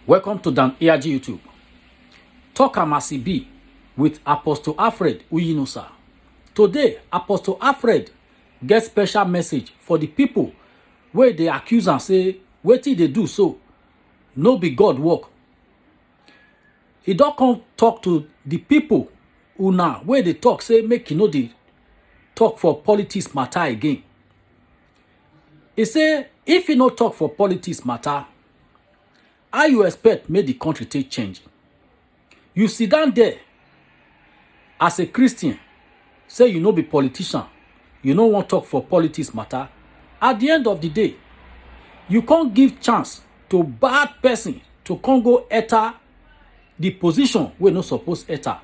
Welcome to Dan Eaji YouTube. Talk as e be with Apostle Alfred Uyinosa. Today, Apostle Alfred get special message for the people where they accuse and say, wetin they do so, no be God work. He don't come talk to the people who now, where they talk, say, make you know they talk for politics matter again. He say, if you no talk for politics matter, how you expect make the country take change? You sit down there as a Christian, say you no be politician, you no want talk for politics matter. At the end of the day, you can't give chance to bad person to come go enter the position we no suppose enter.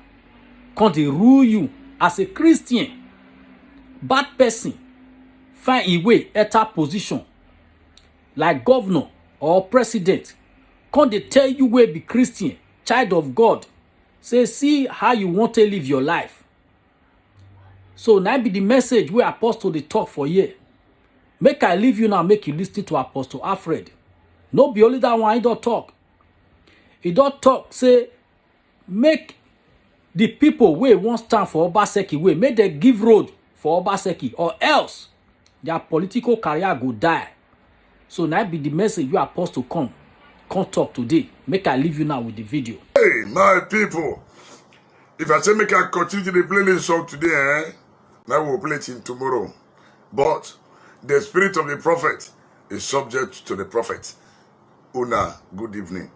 Can't they rule you as a Christian? Bad person find a way enter position like governor or president. Can't they tell you where be Christian, child of God? Say, see how you want to live your life. So now be the message where Apostle they talk for here. Make I leave you now, make you listen to Apostle Alfred. No be only that one, he don't talk. He don't talk, say, make the people where won't stand for Obaseki way, make them give road for Obaseki, or else their political career go die. So now be the message you Apostle come talk today. Make I leave you now with the video. Hey, my people. If I say make I continue to play this song today, now we'll play it in tomorrow. But the spirit of the prophet is subject to the prophet. Una, good evening.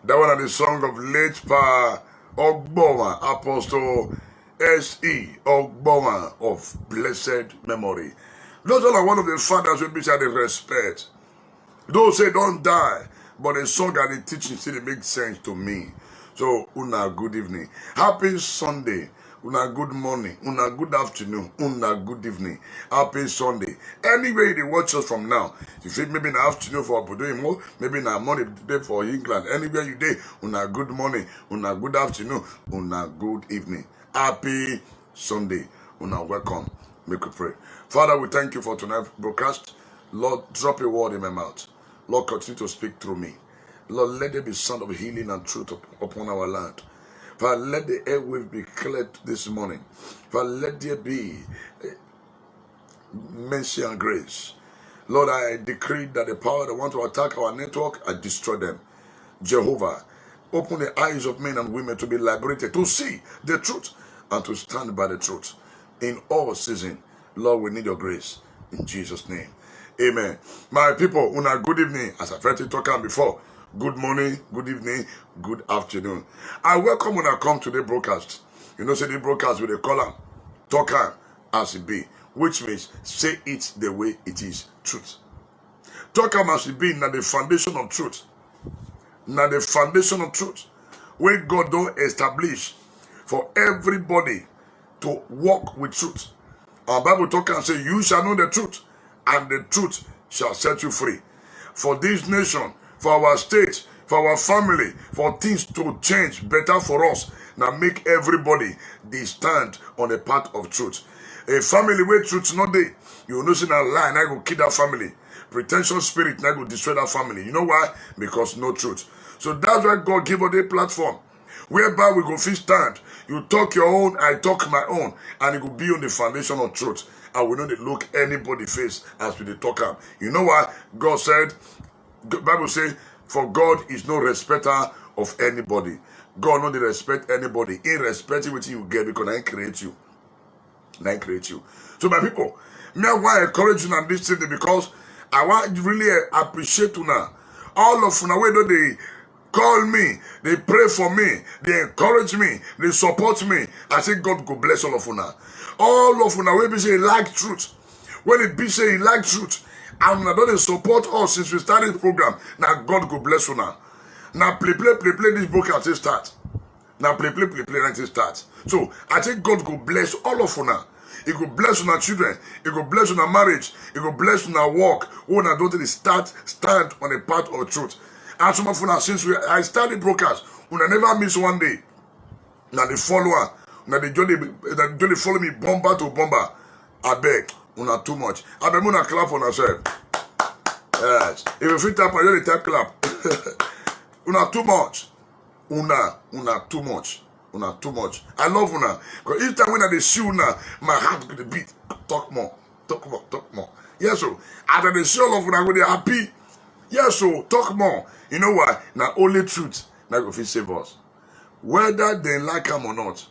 That one is the song of late Pa Ogboma, Apostle S.E. Ogboma of blessed memory. Those are one of the fathers we be at the respect. Those say don't die. But the song and the teaching still make sense to me. So, una good evening. Happy Sunday. Una good morning. Una good afternoon. Una good evening. Happy Sunday. Anywhere they watch us from now. You think maybe in the afternoon for Abuduimo, maybe in the morning today for England. Anywhere you day, una good morning. Una good afternoon. Una good evening. Happy Sunday. Una welcome. Make we pray. Father, we thank you for tonight's broadcast. Lord, drop a word in my mouth. Lord, continue to speak through me. Lord, let there be sound of healing and truth upon our land. Father, let the airwaves be cleared this morning. Father, let there be mercy and grace. Lord, I decree that the power that want to attack our network, I destroy them. Jehovah, open the eyes of men and women to be liberated, to see the truth and to stand by the truth. In all season, Lord, we need your grace. In Jesus' name. Amen. My people, una good evening. As I've heard you talking before, good morning, good evening, good afternoon. I welcome when I come to the broadcast. You know, say the broadcast with a column, talk as it be, which means say it the way it is, truth. Talk as it be, now the foundation of truth. Now the foundation of truth, where God don't establish for everybody to walk with truth. Our Bible talk and say, you shall know the truth, and the truth shall set you free. For this nation, for our state, for our family, for things to change better for us. Now make everybody they stand on the path of truth. A family where truth not there, you will not see that lie, and I will kill that family. Pretentious spirit, and I will destroy that family. You know why? Because no truth. So that's why God give us a platform whereby we go fit stand. You talk your own, I talk my own, and it will be on the foundation of truth. And we don't look anybody face as we talk am. You know why? God said, the Bible says, for God is no respecter of anybody. God no dey respect anybody. Irrespective of what you get, because I create you. I create you. So my people, me I want to encourage you on this thing because I want to really appreciate you now. All of you now, where do they call me, they pray for me, they encourage me, they support me. I say God go bless all of you now. All of you now, when we say like truth, when it be say like truth, and now don't support us since we started the program. Now God go bless you now. Now play this book as it start. Now play as it start. So I think God go bless all of you now. He go bless you children. He go bless you marriage. He go bless you work. When I don't stand on the path of truth. And some of you now, since I started broadcast, when I never miss one day. Now the follower. Now they jolly follow me bomber to bomber. I beg, una too much. I beg una clap on yourself. Yes. If you fit tap, I jolly tap clap. Una too much. Una too much. Una too much. I love una. Because each time when I see una, my heart gonna beat. Talk more. Talk more. Talk more. Yes, so after the show of una, when they happy. Yes, so talk more. You know why? Now only truth now go fit save us. Whether they like them or not,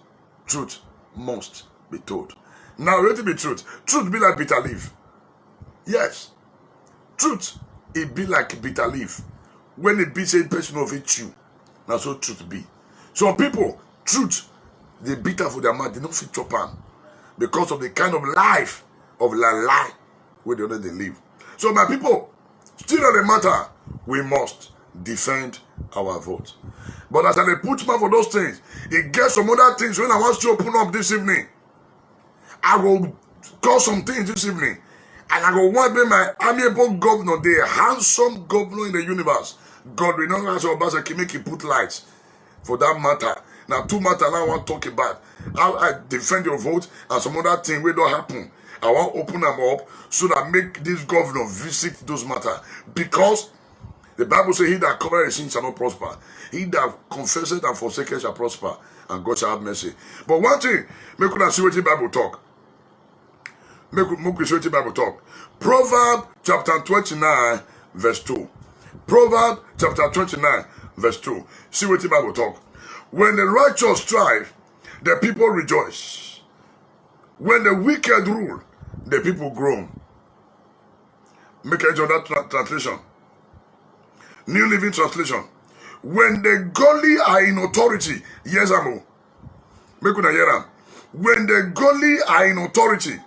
truth must be told. Now, let it be truth. Truth be like bitter leaf. Yes. Truth, it be like bitter leaf. When it be said person of it chew. Now so truth be. Some people, truth, they bitter for their mouth, they don't fit chop am. Because of the kind of life of lie where the other they live. So my people, still on the matter, we must defend our vote. But as I put mouth for those things, it gets some other things when I want to open up this evening. I will call some things this evening. And I go want to be my amiable governor, the handsome governor in the universe. God will not answer Obaseki, make it put lights for that matter. Now, two matters I want to talk about. How I defend your vote and some other thing will don't happen. I want to open them up so that make this governor visit those matters. Because the Bible says, he that covereth his sin shall not prosper. He that confesseth and forsaketh shall prosper. And God shall have mercy. But one thing, make us see what the Bible talk. Make us see what the Bible talk. Proverbs chapter 29, verse 2. Proverbs chapter 29, verse 2. See what the Bible talk. When the righteous strive, the people rejoice. When the wicked rule, the people groan. Make a job that translation. New Living Translation. When the godly are in authority, yes, amo. Make una hear am. When the godly are in authority,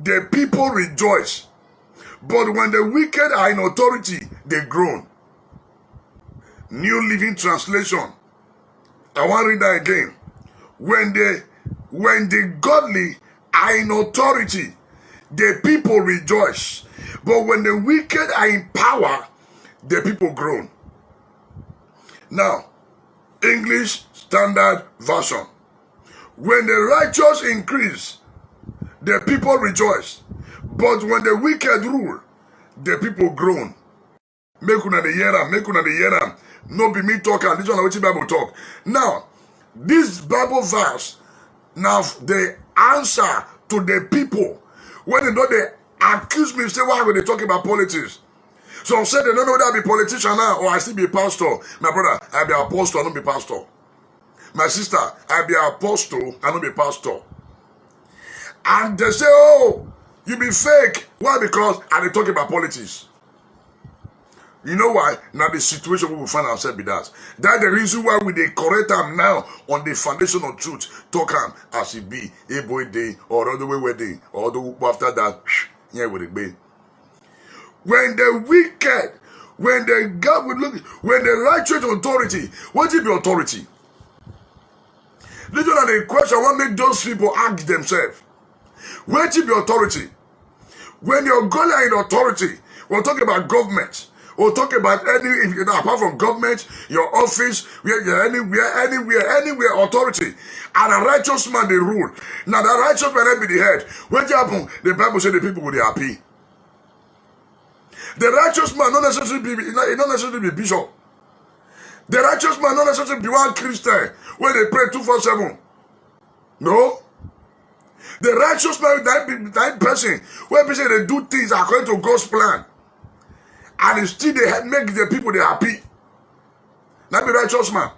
the people rejoice. But when the wicked are in authority, they groan. New Living Translation. I want to read that again. When the godly are in authority, the people rejoice. But when the wicked are in power, the people groan. Now, English Standard Version. When the righteous increase, the people rejoice. But when the wicked rule, the people groan. Make una the hear am, make una the hear am. No be me talking, this one which Bible talk. Now, this Bible verse, now the answer to the people. When they know they accuse me, say, why were they talking about politics? Some say they don't know whether I be politician now or I still be pastor. My brother, I be apostle, I don't be pastor. My sister, I be apostle, I don't be pastor. And they say, oh, you be fake. Why? Because I be talking about politics. You know why? Now the situation we will find ourselves be that. That's the reason why we they correct them now on the foundation of truth. Talk them as it be, a boy day, or other way where they, or the after that, yeah, with it be. When the wicked, when the God would look, when the righteous authority, what is the authority? Listen to the question, what make those people ask themselves? What is the authority? When you're going in authority, we're talking about government. We'll talk about any, apart from government, your office, where you're anywhere, authority. And a righteous man, they rule. Now, the righteous man be the head. When it happen, the Bible said the people will be happy. The righteous man not necessarily be bishop. The righteous man not necessarily be one Christian when they pray 247. No. The righteous man, that person, when people say they do things according to God's plan, and still they make the people they happy. That be righteous man.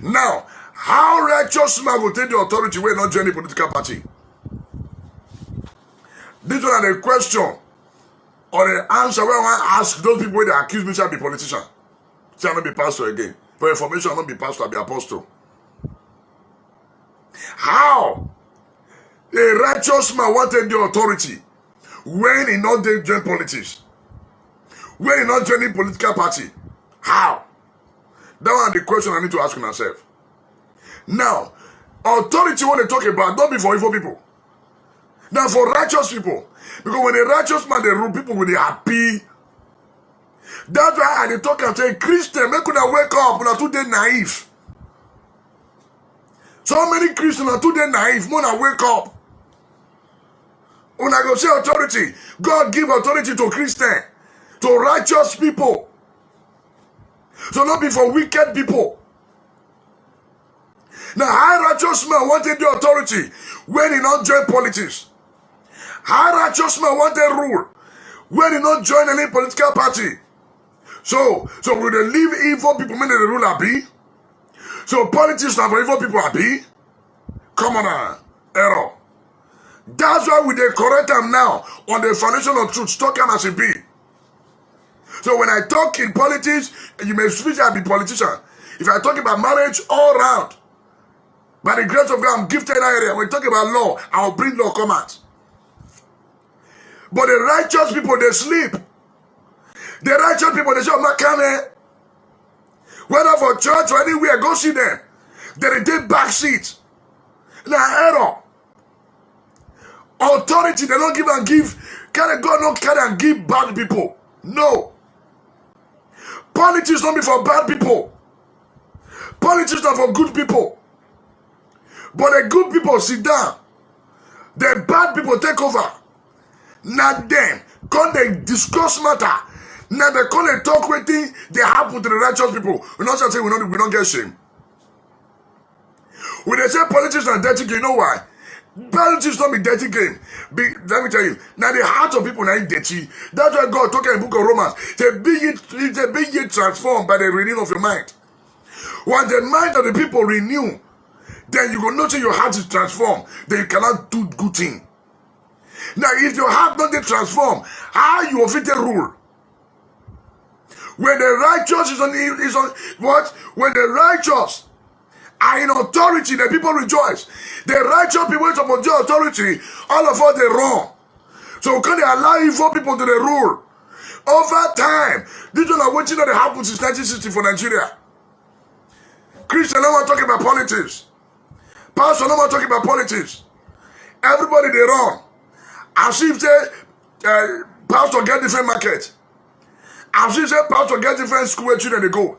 Now, how righteous man will take the authority when not join the political party? This one is the question or the answer where I want to ask those people where they accuse me to be politician. Say I not be pastor again. For information, I not be pastor, I be apostle. How a righteous man wanted the authority when he not join politics? When he not joining political party? How? That one the question I need to ask myself. Now, authority when they talk about, don't be for evil people. Now for righteous people. Because when a righteous man they rule, people will be happy. That's why I talk and say, Christian, make una wake up, una too dey naive. So many Christians are too dey naive, una wake up. Una go say authority. God give authority to Christian, to righteous people. So not be for wicked people. Now, high righteous man wanted the authority when he not join politics. High righteous man wanted rule when he not join any political party. So will they leave evil people when they rule a be? So politics now for evil people are be? Come on now, error. That's why we they correct them now on the foundation of truth, talk them as it be. So when I talk in politics, you may speak as a politician. If I talk about marriage all round, by the grace of God, I'm gifted in that area. When we talk about law, I'll bring law come out. But the righteous people, they sleep. The righteous people, they say, I'm not coming. Whether for church or anywhere, go see them. They take back seats. Now, error. Authority, they don't give and give. Can God not carry and give bad people? No. Politics don't be for bad people. Politics not for good people. But the good people sit down. The bad people take over. Not them. Come they discuss matter. Now they come they talk with things they happen to the righteous people. We're not saying we don't get shame. When they say politics are dirty game, you know why? Politics don't be dirty game. Let me tell you. Now the heart of people are dirty. That's why God talking in the book of Romans. They be ye transformed by the renewing of your mind. When the mind of the people renew, then you will notice your heart is transformed. Then you cannot do good thing. Now, if your heart not get transformed, how you will fit a rule? When the righteous is on what? When the righteous are in authority, the people rejoice. The righteous people upon the authority, all of us they wrong. So can they allow evil people to the rule? Over time, this is not what you know that happened since 1960 for Nigeria. Christian no one talking about politics. Pastor no one talking about politics. Everybody they wrong. As if they pastor get different market. As if they pastor get different school where children they go.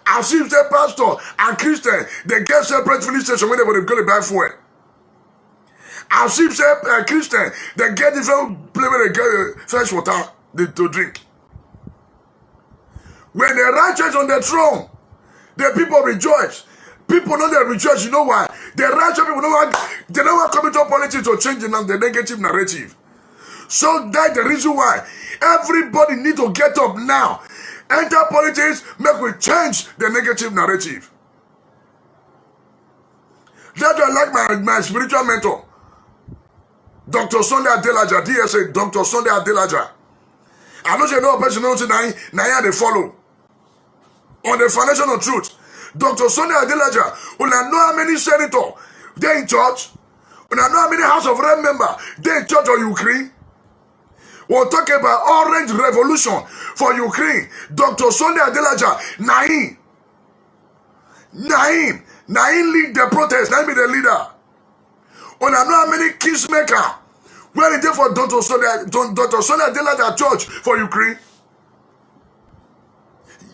As if they pastor and Christian they get separate filling station whenever they go to buy fuel. As if they Christian they get different place where they get fresh water to drink. When the righteous on the throne, the people rejoice. People know they rejoice. You know why? The righteous people they don't want coming to politics to change the negative narrative. So that's the reason why everybody need to get up now. Enter politics, make we change the negative narrative. That's why I like my spiritual mentor, Dr. Sunday Adelaja, DSA, Dr. Sunday Adelaja. I know you know a person knows now they follow. On the foundation of truth. Dr. Sunday Adelaja, when I know how many senators they in church, when I know how many House of Rep members they in church or Ukraine. We're talking about Orange Revolution for Ukraine. Dr. Sunday Adelaja, Naim lead the protest. Naim be the leader. When I know how many peacemakers where it is for Dr. Sunday Adelaja church for Ukraine.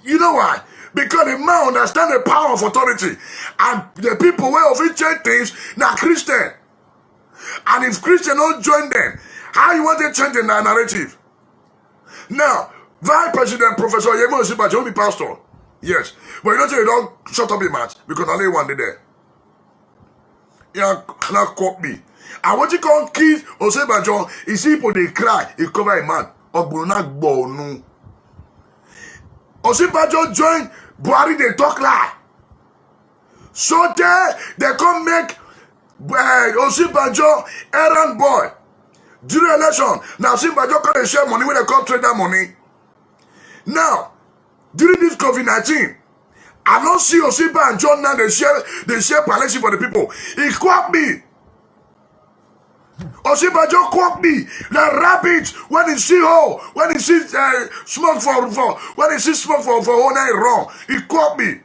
You know why? Because the man understand the power of authority. And the people where of it change things, now Christian. And if Christian don't join them, how you want to change the narrative? Now, Vice President Professor Yemi Osinbajo will be pastor. Yes. But you don't shut up a match because only one day there. Yeah, not caught me. And what you call kids Osinbajo, is people they cry, he cover a man. Osinbajo join Buhari, they talk lie. So they come make Osinbajo errand boy. During election, now Osinbajo can share money when they come trade that money. Now, during this COVID-19, I don't see Osinbajo now they share policy for the people. He quack me. Osinbajo quack me. Like rabbit when he see when he see smoke when he see smoke for all night wrong, he quack me.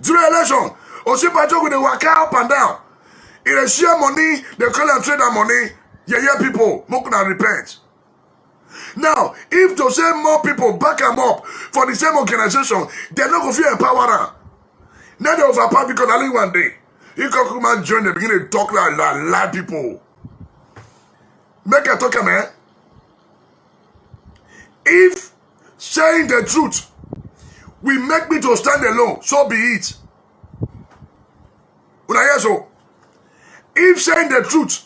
During election, Osinbajo with the walk up and down. If they share money, they call and trade that money. Yeah, people, more can repent. Now, if to say more people back them up for the same organization, they're not going to feel empowered. Now they overpower because only one day. You can come and join, they begin to talk like people. Make a talk, man. If saying the truth will make me to stand alone, so be it. When I hear so, if saying the truth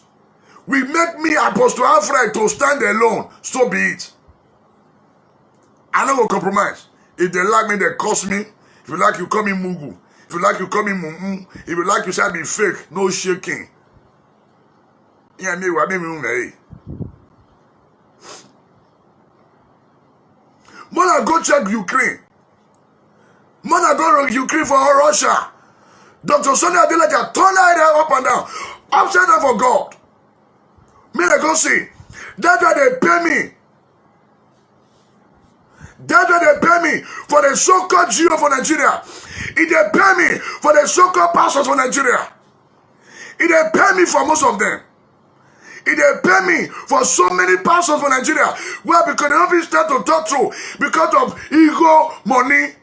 will make me, Apostle Alfred, to stand alone, so be it. I don't go compromise. If they like me, they curse me. If you like, you call me Mugu. If you like, you call me Mumu. If you like, you say I be fake. No shaking. Yeah, me, what me, Mona go check Ukraine. Mona go Ukraine for Russia. Dr. Sunday Adelaja turn her head up and down. Upside down for God. Me I go see. That's why they pay me. That's why they pay me for the so-called GO for Nigeria. If they pay me for the so-called pastors for Nigeria. If they pay me for most of them. If they pay me for so many pastors for Nigeria. Well, because they don't start to talk through. Because of ego, money.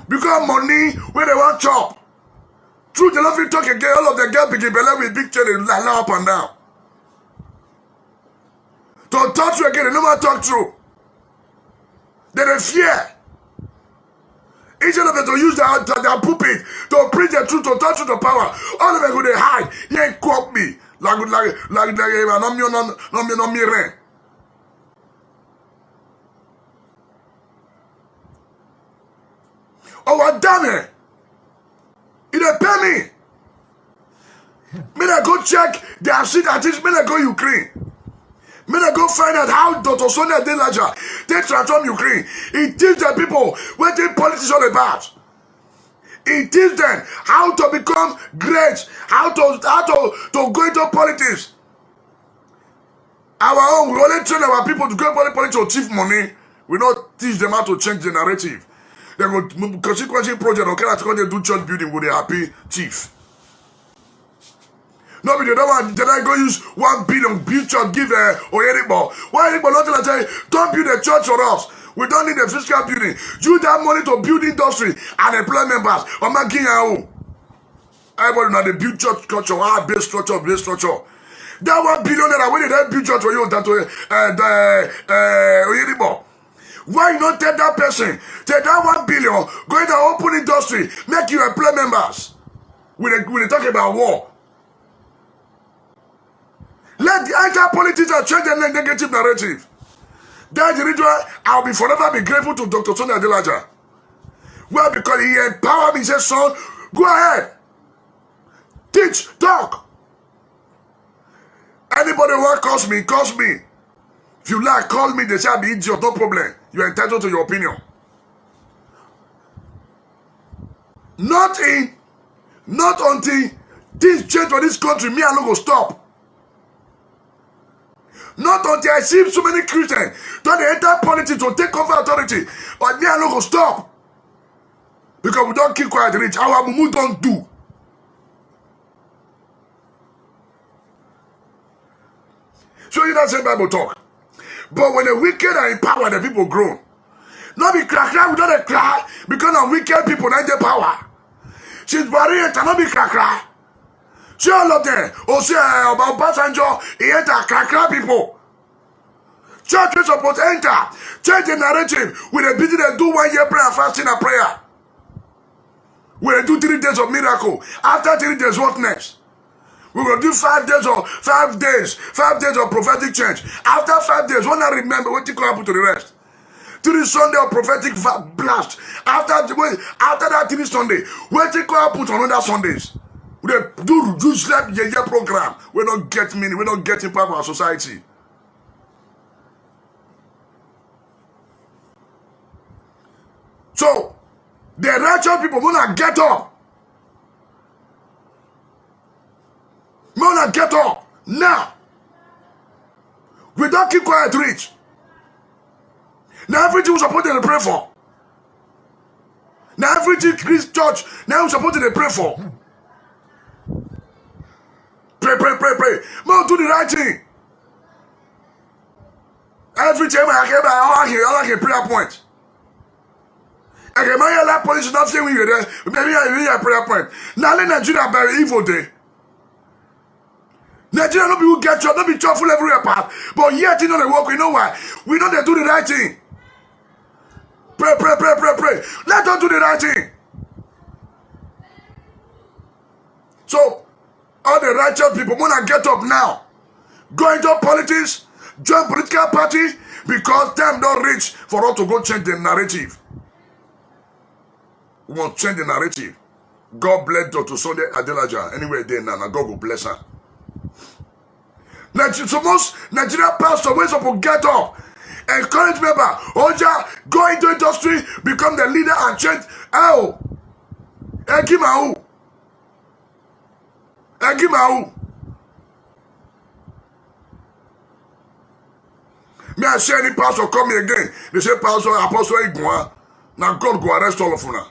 Because money, where they want chop. True, they love you talk again. All of the girls begin belly with big chain and lie up and down. To talk through again, they never talk through. They fear. Instead of them to use their pulpit to preach the truth, to touch through the power, all of them go they hide. He ain't caught me. Like no me. Oh, what damn it! It pay me. Me I go check their seat at least. Me I go Ukraine. Me I go find out how Dr. Sonia Adelaja they transform Ukraine. He teach the people what the politics all about. He teach them how to become great, how to go into politics. Our own, we only train our people to go into politics to achieve money. We don't teach them how to change the narrative. They go consequently project, okay, that's when they do church building with a happy chief. No, but they don't want, then I go use 1 billion build church, give Oyeribo. Why Oyeribo not tell say, don't build a church for us. We don't need a physical building. Use that money to build industry and employ members. I'm not giving you. Everybody know they build church culture, base structure. That 1 billion naira, when they build church for you, that Oyeribo. Why you not tell that person? Take that 1 billion, go in the open industry, make you employ members. We talk about war. Let the entire politics change the negative narrative. That's the reason why I'll be forever be grateful to Dr. Sonia Adelaja. Well, because he empowered me, he said, son, go ahead. Teach, talk. Anybody want to curse me. If you like, call me, they say I'll be idiot, no problem. You're entitled to your opinion. Not until things change for this country, me and no go stop. Not until I see so many Christians don't they enter politics to take over authority, but me and no go stop. Because we don't keep quiet rich. Our mumu don't do. So you don't say Bible talk. But when the wicked are in power, the people grow. Not be crack, we don't cry because of wicked people not the power. She's barrier cannot be crack. See all of them. Or say about Basanjo, he enter crack people. Church is supposed to enter. Change the narrative. When they busy, they do 1 year prayer, fasting and prayer. When they do 3 days of miracle. After 3 days, what next? We will do 5 days of prophetic change. After 5 days, when I remember what will happen to the rest. 3 Sunday of prophetic blast. After that 3 Sunday, what will happen to another Sundays? We do slap year program. We don't get money. We don't get impact of our society. So the righteous people will not get up. Mona, get up now. We don't keep quiet, rich. Now everything we're supposed to pray for. Now everything Christ church, now we're supposed to pray for. Pray. Mona, do the right thing. Every time I like a prayer point. Okay, my life police is not saying we were there. Maybe I really a prayer point. Now let Nigeria very evil day. Nigeria no be who get chop, no be chop full everywhere part. But yet you know they work, we know why. We know they do the right thing. Pray, pray, pray, pray, pray. Let us do the right thing. So, all the righteous people wanna get up now. Go into politics, join political party, because time don't reach for us to go change the narrative. We want to change the narrative. God bless Dr. Sunday Adelaja. Anyway, there now, God will bless her. So most Nigerian pastors were supposed to get up, encourage member, Oja, go into industry, become the leader and change. Oh, Egimau. Me I say any pastor come here again. They say pastor, apostle Igwa. Now God go arrest all of you now.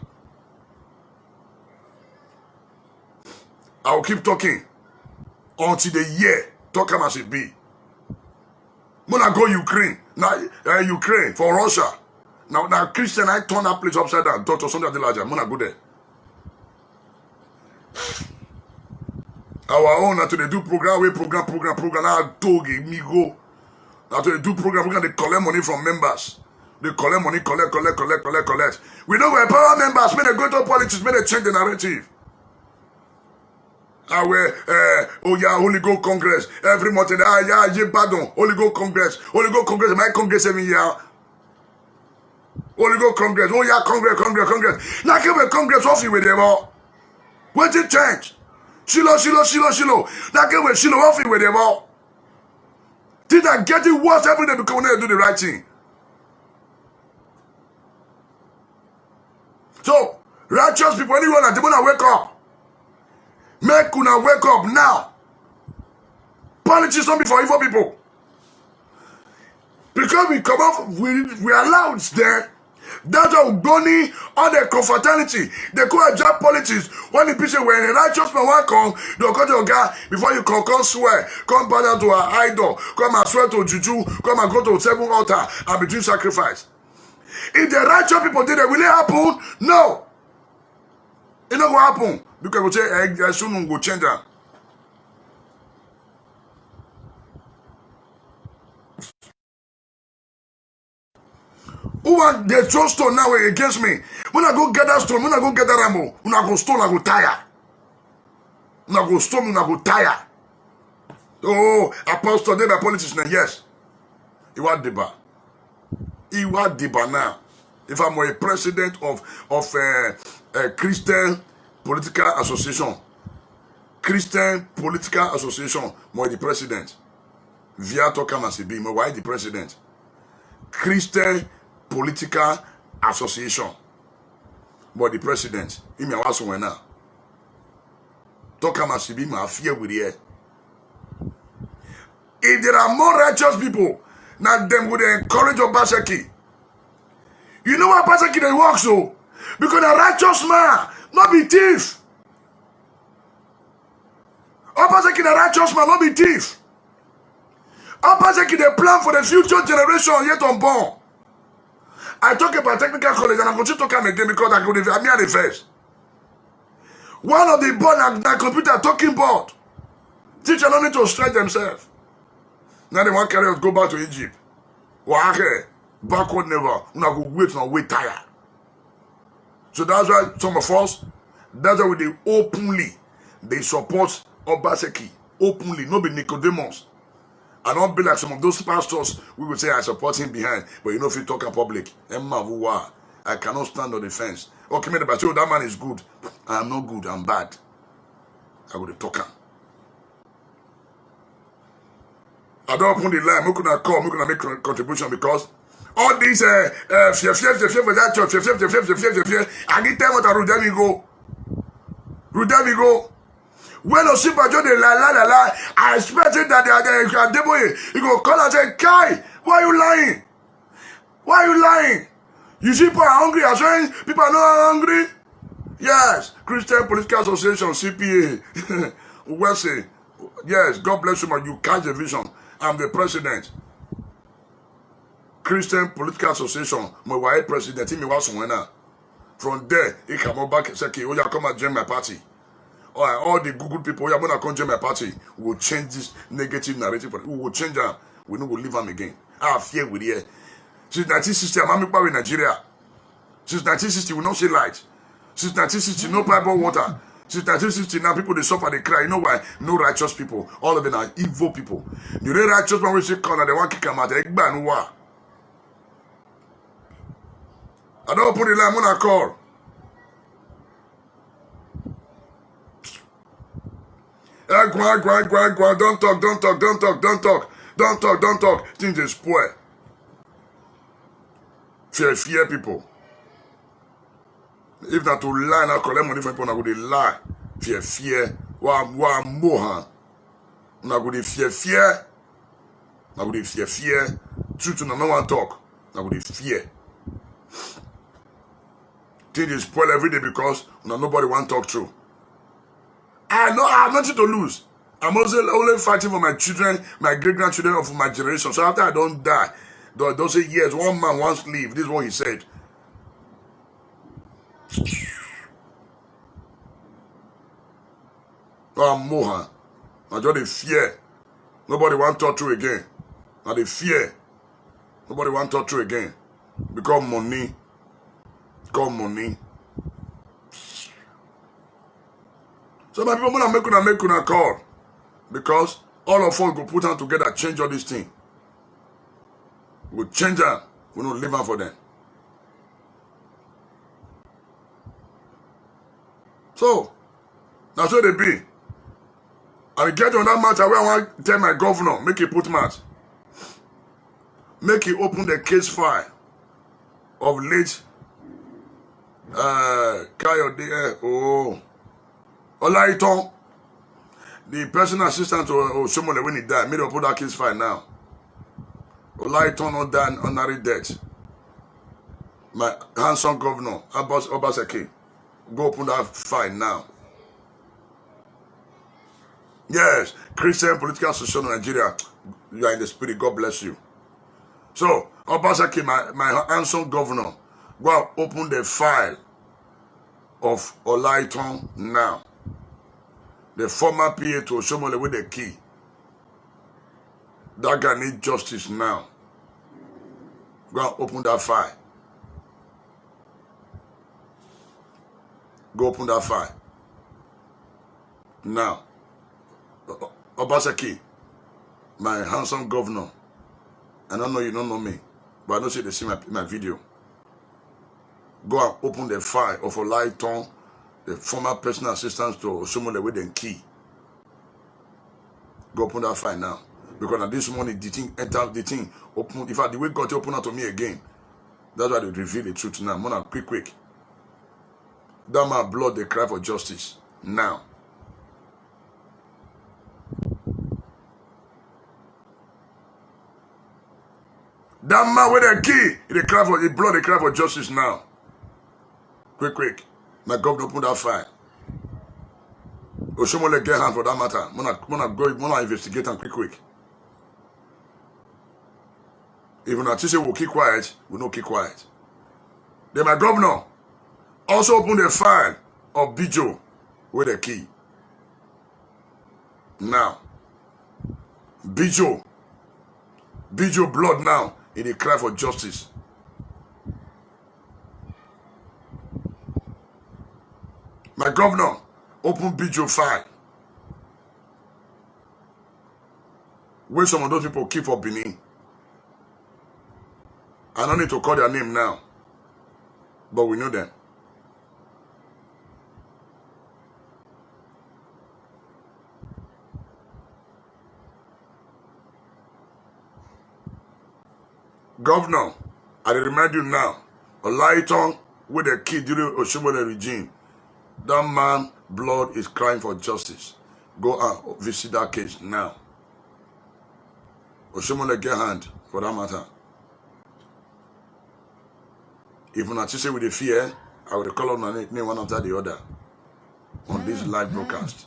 I will keep talking until the year talk as it be. Muna go Ukraine. Now Ukraine for Russia. Now Christian, I turn that place upside down. Dr. Sunday Adelaja, Muna go there. Our own, now to they do program. Now dog me go. Now to they do program, they collect money from members. They collect money, collect. We don't empower members. May they go to politics. May they change the narrative. Holy Ghost Congress every month. Pardon. Holy Ghost Congress. My Congress every year. Holy Ghost Congress. Congress. Now give a Congress off you with them all. What did change? Shiloh. Now give a Shiloh off you with them all. Did I get it worse every day because they do the right thing? So, righteous people, anyone that they want to wake up. Make una wake up now. Politics don't be for evil people. Because we come up, we allowed there. That's how Goni, all the confraternity, they could adjust politics. When the people when a righteous man will come, they'll go to your guy before you come swear, come bow down to an idol, come and swear to juju, come and go to 7 altar and be doing sacrifice. If the righteous people did it, will it happen? No. It not going to happen. Because we say, soon go change that. Who want the throw stone now against me? When I go get that stone, when I go get that rambo, when I go stone, I go tire. When I go stone, when I go tire. Oh, apostle, they by politics now. Yes. He was Deba. Now. If I'm a president of a Christian Political Association, more the president. Via Tokamasibi, more why the president? Christian Political Association, more the president. He may also win now. Tokamasibi, my fear with the air. If there are more righteous people, now them would encourage Obaseki. You know why Obaseki they work so? Because a righteous man, not be thief. Obaseki the righteous man, not be thief. Obaseki they plan for the future generation yet unborn. I talk about technical college and I continue to come again because I'm at the first. One of the board and the computer talking board. Teacher don't need to stretch themselves. Now they want to carry us go back to Egypt. Backward never. Una go wait tired. So that's why some of us, that's why they openly, they support Obaseki. Openly, not be Nicodemus. And not be like some of those pastors, we would say I support him behind, but you know if you talk in public, I cannot stand on the fence. Okay, maybe but that man is good. I'm not good, I'm bad. I would talk him. I don't open the line, I'm gonna call, I'm gonna make a contribution because all these for that church, I need time to Rudemi go. When Osipa Joe de la, I expected that they go call and say, Kai, why are you lying? Why are you lying? You see people are hungry as well, people are not hungry. Yes, Christian Political Association, CPA. Well say, yes, God bless you, but you catch the vision. I'm the president. Christian Political Association, my wife president, he was winner. From there, he come back and say, okay, oh, you come and join my party. All the Google people, you're going to come join my party. We will change this negative narrative. We will change them. We will leave them again. I have fear with you. Since 1960, I'm in Nigeria. Since 1960, we not see light. Since 1960, no pipe of water. Since 1960, now people they suffer, they cry. You know why? No righteous people. All of them are evil people. The real righteous man will say, "Corner, they want to kick him out." I don't put the line. I'm gonna call. Go. Don't talk. Things they spoil. Fear people. If not to lie, now collect money from people, now go they lie. Fear. Wa moha. Now go they fear. Now go they fear. Truth no one talk. Now go they fear. Things they spoil every day because now nobody want to talk true. I know I have nothing to lose. I'm also only fighting for my children, my great-grandchildren, or for my generation. So after I don't die, don't say, yes, one man wants to leave. This is what he said. Oh, Moha. Now just they fear. Nobody want to talk true again. Now they fear. Nobody want to talk true again. Because money. So my people, I'm make una call. Because all of us go put them together, change all this thing. We'll change them. We don't live for them. So, that's what they be. I get on that matter where I want to tell my governor, make it put match. Make it open the case file of late Kayode Olaiton, the personal assistant to Oshiomhole when he died. Made up put that case file now. Olaiton not died honorary death. My handsome governor, Abbas Obaseki, go open that file now. Yes, Christian Political Association of Nigeria, you are in the spirit. God bless you. So, Obaseki, my handsome governor, go and open the file of Olaiton now. The former PA to Oshiomhole with the key. That guy needs justice now. Go and open that file. Go open that file. Now, Obaseki, my handsome governor, I don't know you don't know me, but I know see they see my video. Go and open the file of Olaiton, the former personal assistant to Oshiomhole with the key. Go open that file now. Because at this morning, the thing entered the thing. Open, in fact, the way God opened up to me again. That's why they reveal the truth now. Mona, quick. That man blood, they cry for justice. Now. That man with the key, the blood, they cry for justice now. Quick. My governor opened that file. Oshiomhole get hand for that matter. Mona investigate and quick. Even if say we'll keep quiet, we don't keep quiet. Then my governor also opened the file of Bijo with the key. Now, Bijo blood now in the cry for justice. My governor opened Bijo file. Where some of those people keep for Benin. I don't need to call their name now, but we know them. Governor, I remind you now, Olaiton with the key during Oshiomhole regime, that man blood is crying for justice. Go and visit that case now. Oshiomhole get hand for that matter. If not say with the fear, I would call on name one after the other on this live broadcast.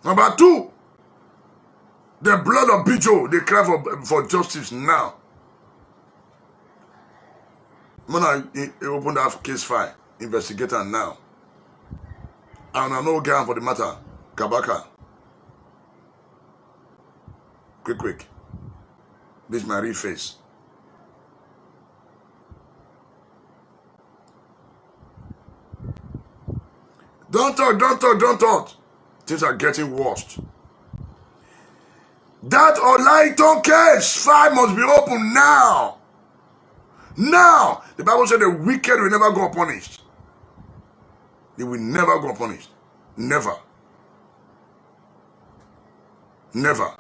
Number 2, the blood of Bijo, they cry for justice now. Mona open that case file, investigator now. And I know get for the matter, Kabaka. Quick. This is my real face. Don't talk. Things are getting worse. That Olaitan case file must be open now. Now. The Bible said the wicked will never go unpunished. They will never go unpunished. Never. Never.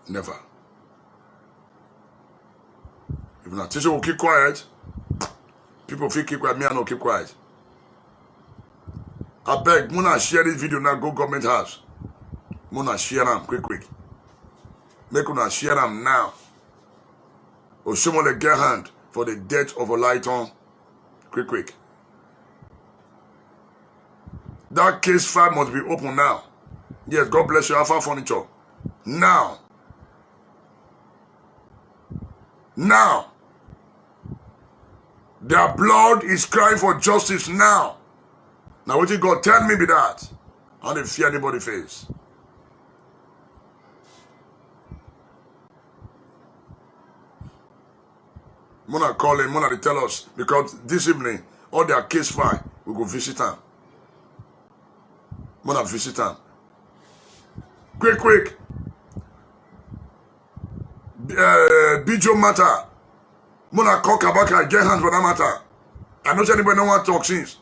Never. If not, teacher will keep quiet. People feel keep quiet. Me, I no keep quiet. I beg, Muna share this video now. Go government house. Muna share them quick. Make una share them now. Oshomole get hand for the death of Olaitan. Quick. That case file must be open now. Yes, God bless you, Alpha Furniture. Now. Their blood is crying for justice now. Now what you God tell me be that? I don't fear anybody face. Mona calling, Mona they tell us because this evening all their case file we go visit them. Mona visit them. Quick. Bijo matter. Mona call Kabaka get hands for that matter. I know anybody don't want to talk since.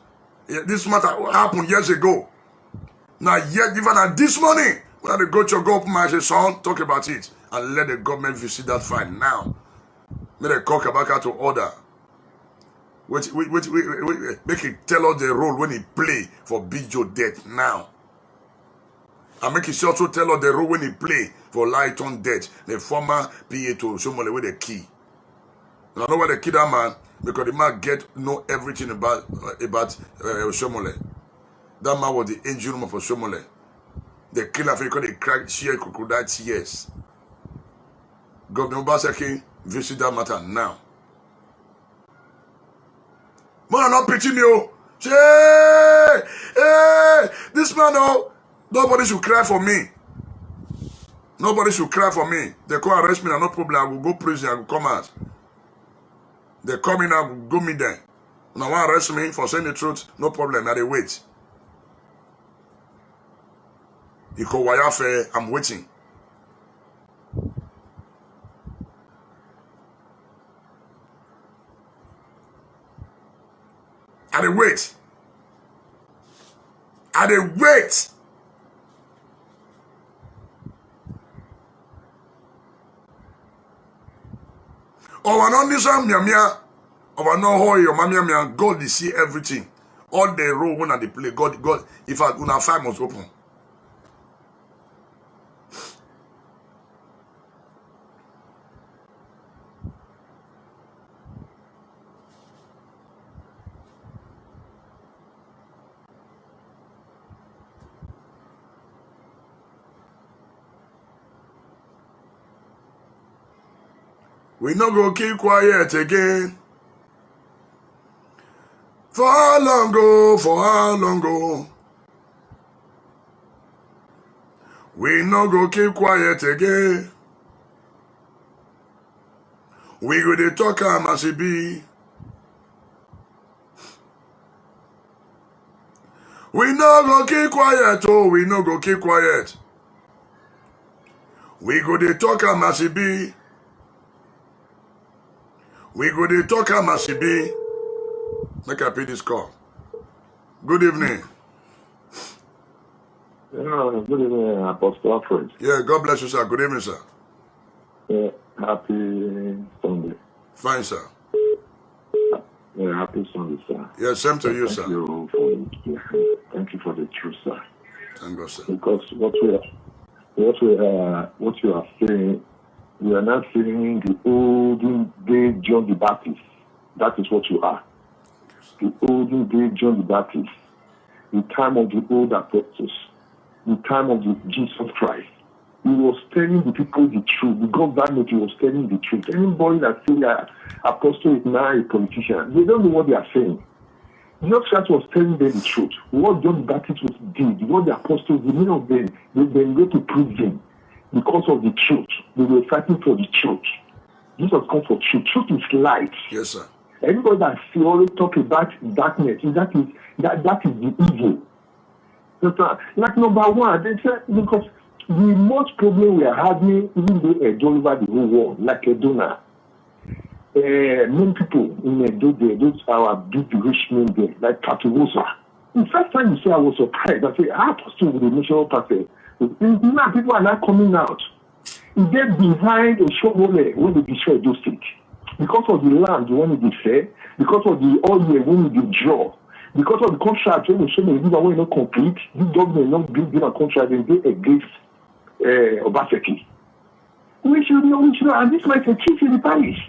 Yeah, this matter happened years ago. Now yet even at this morning, when they go to go up my son, talk about it and let the government visit that file now. May they call Kabaka to order. Wait, make it tell us the role when he play for Bijo death now. And make it also tell us the role when he play for Olaitan death, the former PA to Oshomole with the key. And I know where they kill that man because the man know everything about Oshomole. That man was the engine room of Oshomole. The killer because they cried sheer crocodile tears. Governor Obaseki visit that matter now. Man, not pitching you. Hey, this man, nobody should cry for me. Nobody should cry for me. They come arrest me, no problem. I will go prison, I will come out. They come in, I will go meet them. Now want arrest me for saying the truth, no problem. Now they wait. You call Wayafe, I'm waiting. I they wait. Our non this miamia, our no hoy or mamia, God they see everything. All the role when they play, God, if I una five must open. We not go keep quiet again. For how long go? We not go keep quiet again. We go dey talk am as e be. We no go keep quiet, we no go keep quiet. We go dey talk am as e be. We go dey talk am as e be. Make I pay this call. Good evening. Yeah, good evening, Apostle Alfred. Yeah, God bless you, sir. Good evening, sir. Happy Sunday. Fine, sir. Yeah, happy Sunday, sir. Yeah, same to you, sir. Thank you for the truth, sir. Thank God, sir. Because what you are saying, we are not saying the olden day John the Baptist. That is what you are. The olden day John the Baptist. The time of the old apostles. The time of the Jesus Christ. He was telling the people the truth. The government was telling the truth. Anybody that says that apostle is now a politician, they don't know what they are saying. Jesus Christ was telling them the truth. What John the Baptist did, what the apostles, the men of them, they go to prison. because of the truth. They were fighting for the truth. Jesus comes for truth. Truth is light. Yes, sir. Everybody that always talk about darkness, that is the evil. Like number one, they said because the most problem we are having, even though Edo over the whole world, like Edona, many people in Edo there, those our big rich men there, like Katuwosa. The first time you say I was surprised, I say, I pursue with the national party. Now people are not coming out. If they're behind a show when they destroy those states. Because of the land when it is fair, because of the oil when it draw, because of the contract when the show when it not complete, this government not give them a contract and they against Obaseki. We should, and this might achieve in the parish.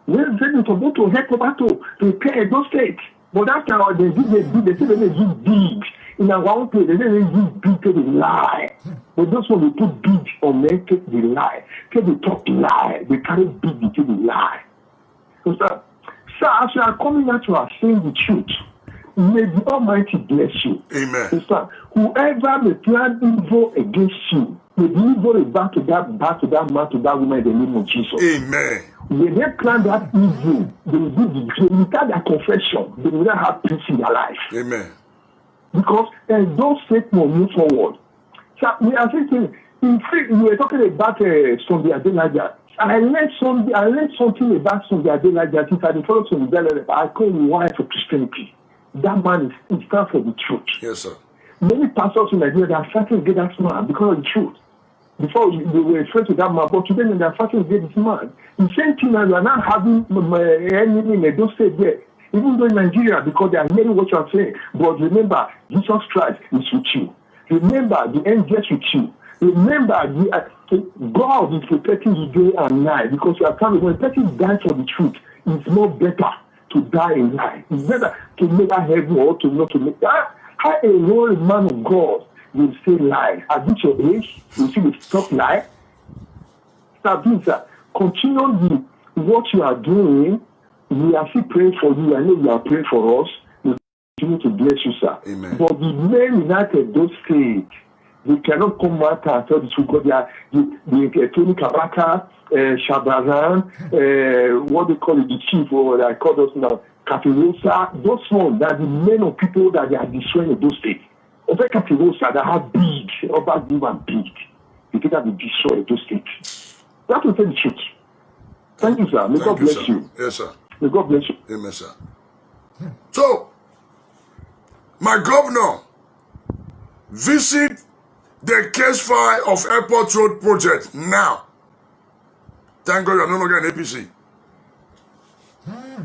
We're going to help Tobato to repair those states. But after they say they do big. In our own place, they say they do big to the lie. But those ones they put big on them, take the lie. Take the talk lie. They carry big to the lie. So, sir, as you are coming out, you are saying the truth. May the Almighty bless you. Amen. So, sir, whoever may plan evil against you, may the evil back to that man, to that woman in the name of Jesus. Amen. When they plan that evil, they will do without their confession, they will not have peace in their life. Amen. Because those faith will move forward. So we are saying, we were talking about Sunday Adelaja. I learned something about Sunday Adelaja since I followed Sunday Adelaja. I call him wife of Christianity. That man is stand for the truth. Yes, sir. Many pastors in Nigeria are fighting to get that man because of the truth. Before they were afraid to that man, but today they are fighting to get this man. The same thing as we are not having enemy in those states there. Even though in Nigeria, because they are hearing what you are saying. But remember, Jesus Christ is with you. Remember, the angels with you. Remember, God is protecting you day and night. Because you are coming, when a person dies for the truth, it's more better to die in life. It's better to make that heaven or to not to make that. How a holy man of God will say lie. At this your age, you see the stop lie. Stop doing that. Continue what you are doing. We are still praying for you. I know you are praying for us. We continue to bless you, sir. Amen. But the men united those states, they cannot come out and tell the truth. Because the Tony Kabaka, Shabaran, what they call it, the chief, or I call those now, Katirosa, those ones that the men of people that they are destroying in those states. Over Katirosa, that have big, over big and big. They think that they destroy those states. That will tell the truth. Thank you, sir. May God bless you. Yes, sir. May God bless you. Amen, sir. So, my governor, visit the case file of Airport Road project now. Thank God you are no longer an APC.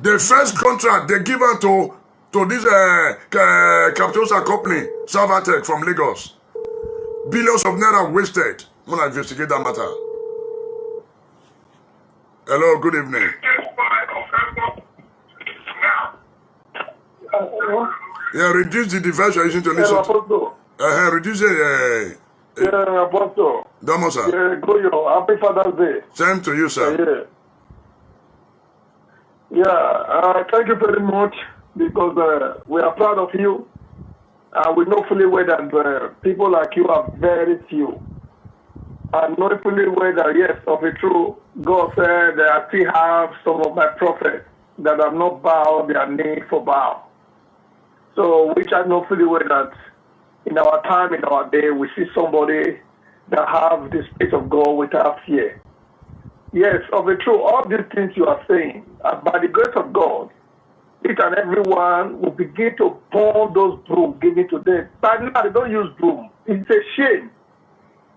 The first contract they given to this Capitosa company, Savatech from Lagos. Billions of naira wasted. I'm going to investigate that matter. Hello, good evening. Yeah, reduce the device you're using to listen to. Reduce it. Apostle. Damo, sir. Happy Father's Day. Same to you, sir. Thank you very much because we are proud of you. We know fully well that people like you are very few. I know fully well that, yes, of a true, God said that I still have some of my prophets that have not bowed their knee for bow. So, which I know fully well that in our time, in our day, we see somebody that have the Spirit of God without fear. Yes, of the truth, all these things you are saying, by the grace of God, each and everyone will begin to pour those brooms given to them. But now they don't use broom. It's a shame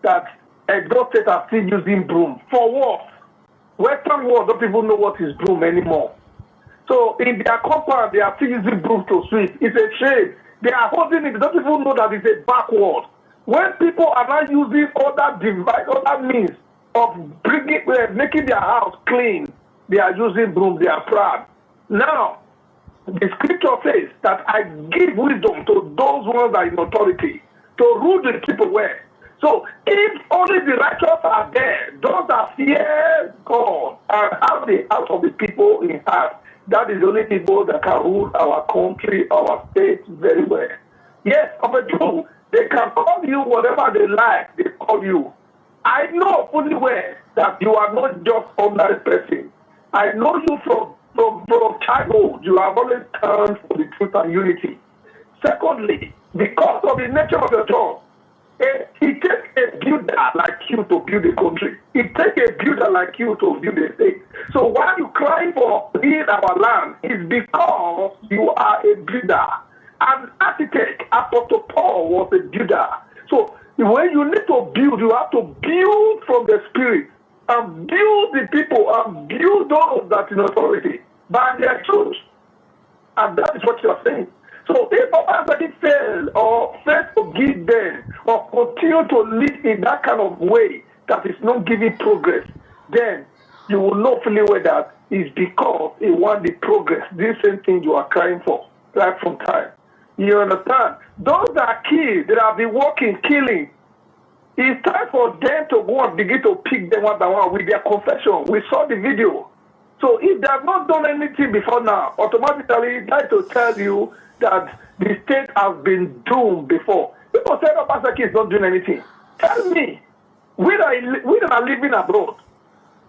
that those states are still using broom. For what? Western world don't even know what is broom anymore. So in their compound, they are still using broom to sweep. It's a shame. They are holding it. They don't even know that it's a backward. When people are not using other means of making their house clean, they are using broom. They are proud. Now, the scripture says that I give wisdom to those ones that are in authority to rule the people well. So if only the righteous are there, those that fear God and have the heart of the people in heart, that is the only people that can rule our country, our state very well. Yes, of a truth, they can call you whatever they like, they call you. I know fully well that you are not just ordinary person. I know you from childhood. You have always turned for the truth and unity. Secondly, because of the nature of your job, it takes a builder like you to build a country. It takes a builder like you to build a state. So why you crying for heal our land is because you are a builder. An architect, Apostle Paul was a builder. So when you need to build, you have to build from the spirit and build the people and build those that in authority by their truth. And that is what you are saying. So if somebody fail or fail to give them or continue to lead in that kind of way that is not giving progress, then you will know fully well that it's because he want the progress, this same thing you are crying for right from time. You understand? Those that kill, that have been working, killing, it's time for them to go and begin to pick them one by one with their confession. We saw the video. So if they have not done anything before now, automatically that to tell you that the state has been doomed before. People say that Pastor K is not doing anything. Tell me, we that are living abroad,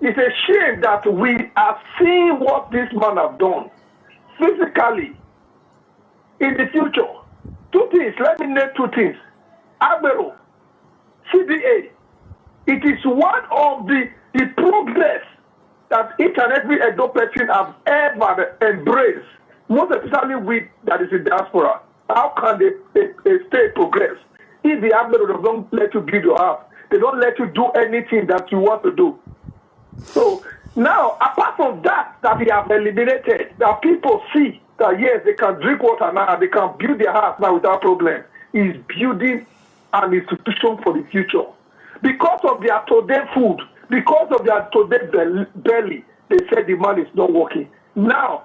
it's a shame that we are seeing what this man has done physically in the future. Two things, let me name two things. Agbero, CDA, it is one of the progress that each and every Edo person have ever embraced, most especially we that is in diaspora. How can a state progress if the Agbero don't let you build your house? They don't let you do anything that you want to do. So now, apart from that we have eliminated, that people see that yes, they can drink water now, they can build their house now without problem, is building an institution for the future. Because of their today food, because of their today belly, they said the man is not working. Now,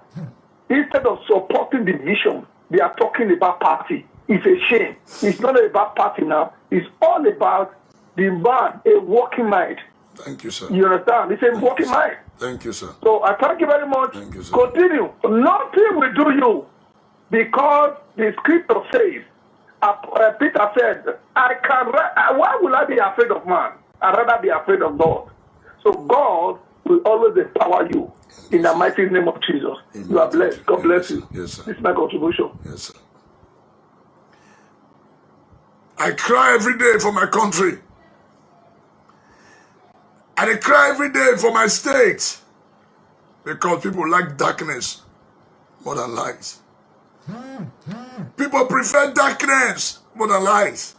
instead of supporting the vision, they are talking about party. It's a shame. It's not about party now. It's all about the man, a working mind. Thank you, sir. You understand? It's a working mind. Thank you, sir. So I thank you very much. Thank you, sir. Continue. Nothing will do you because the scripture says, Peter said, why will I be afraid of man? I'd rather be afraid of God. So God will always empower you in the mighty name of Jesus. Amen. You are blessed. God bless you. Yes, sir. This is my contribution. Yes, sir. I cry every day for my country. And I cry every day for my state because people like darkness more than light. People prefer darkness more than light.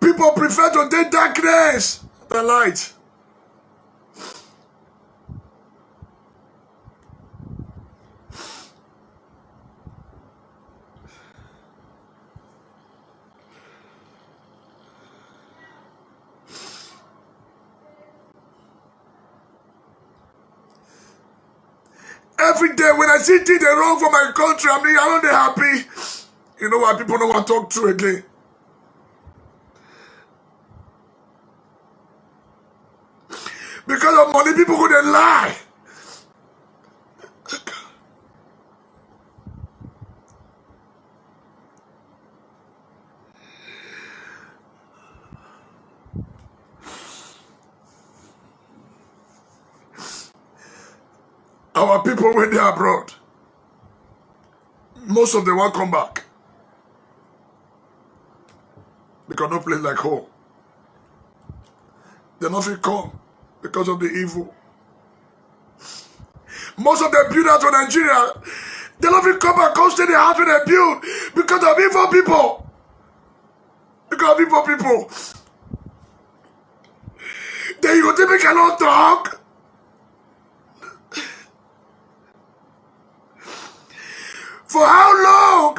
People prefer to take darkness than light. Every day when I see things wrong for my country, I'm not happy. You know why people don't want to talk through again? Because of money, people couldn't lie. Our people when they are abroad, most of them won't come back. Because no place like home. They not will come because of the evil. Most of the builders from Nigeria, they don't will come and come stay in the house when they build because of evil people. Because of evil people. Then you go to make a lot talk. For how long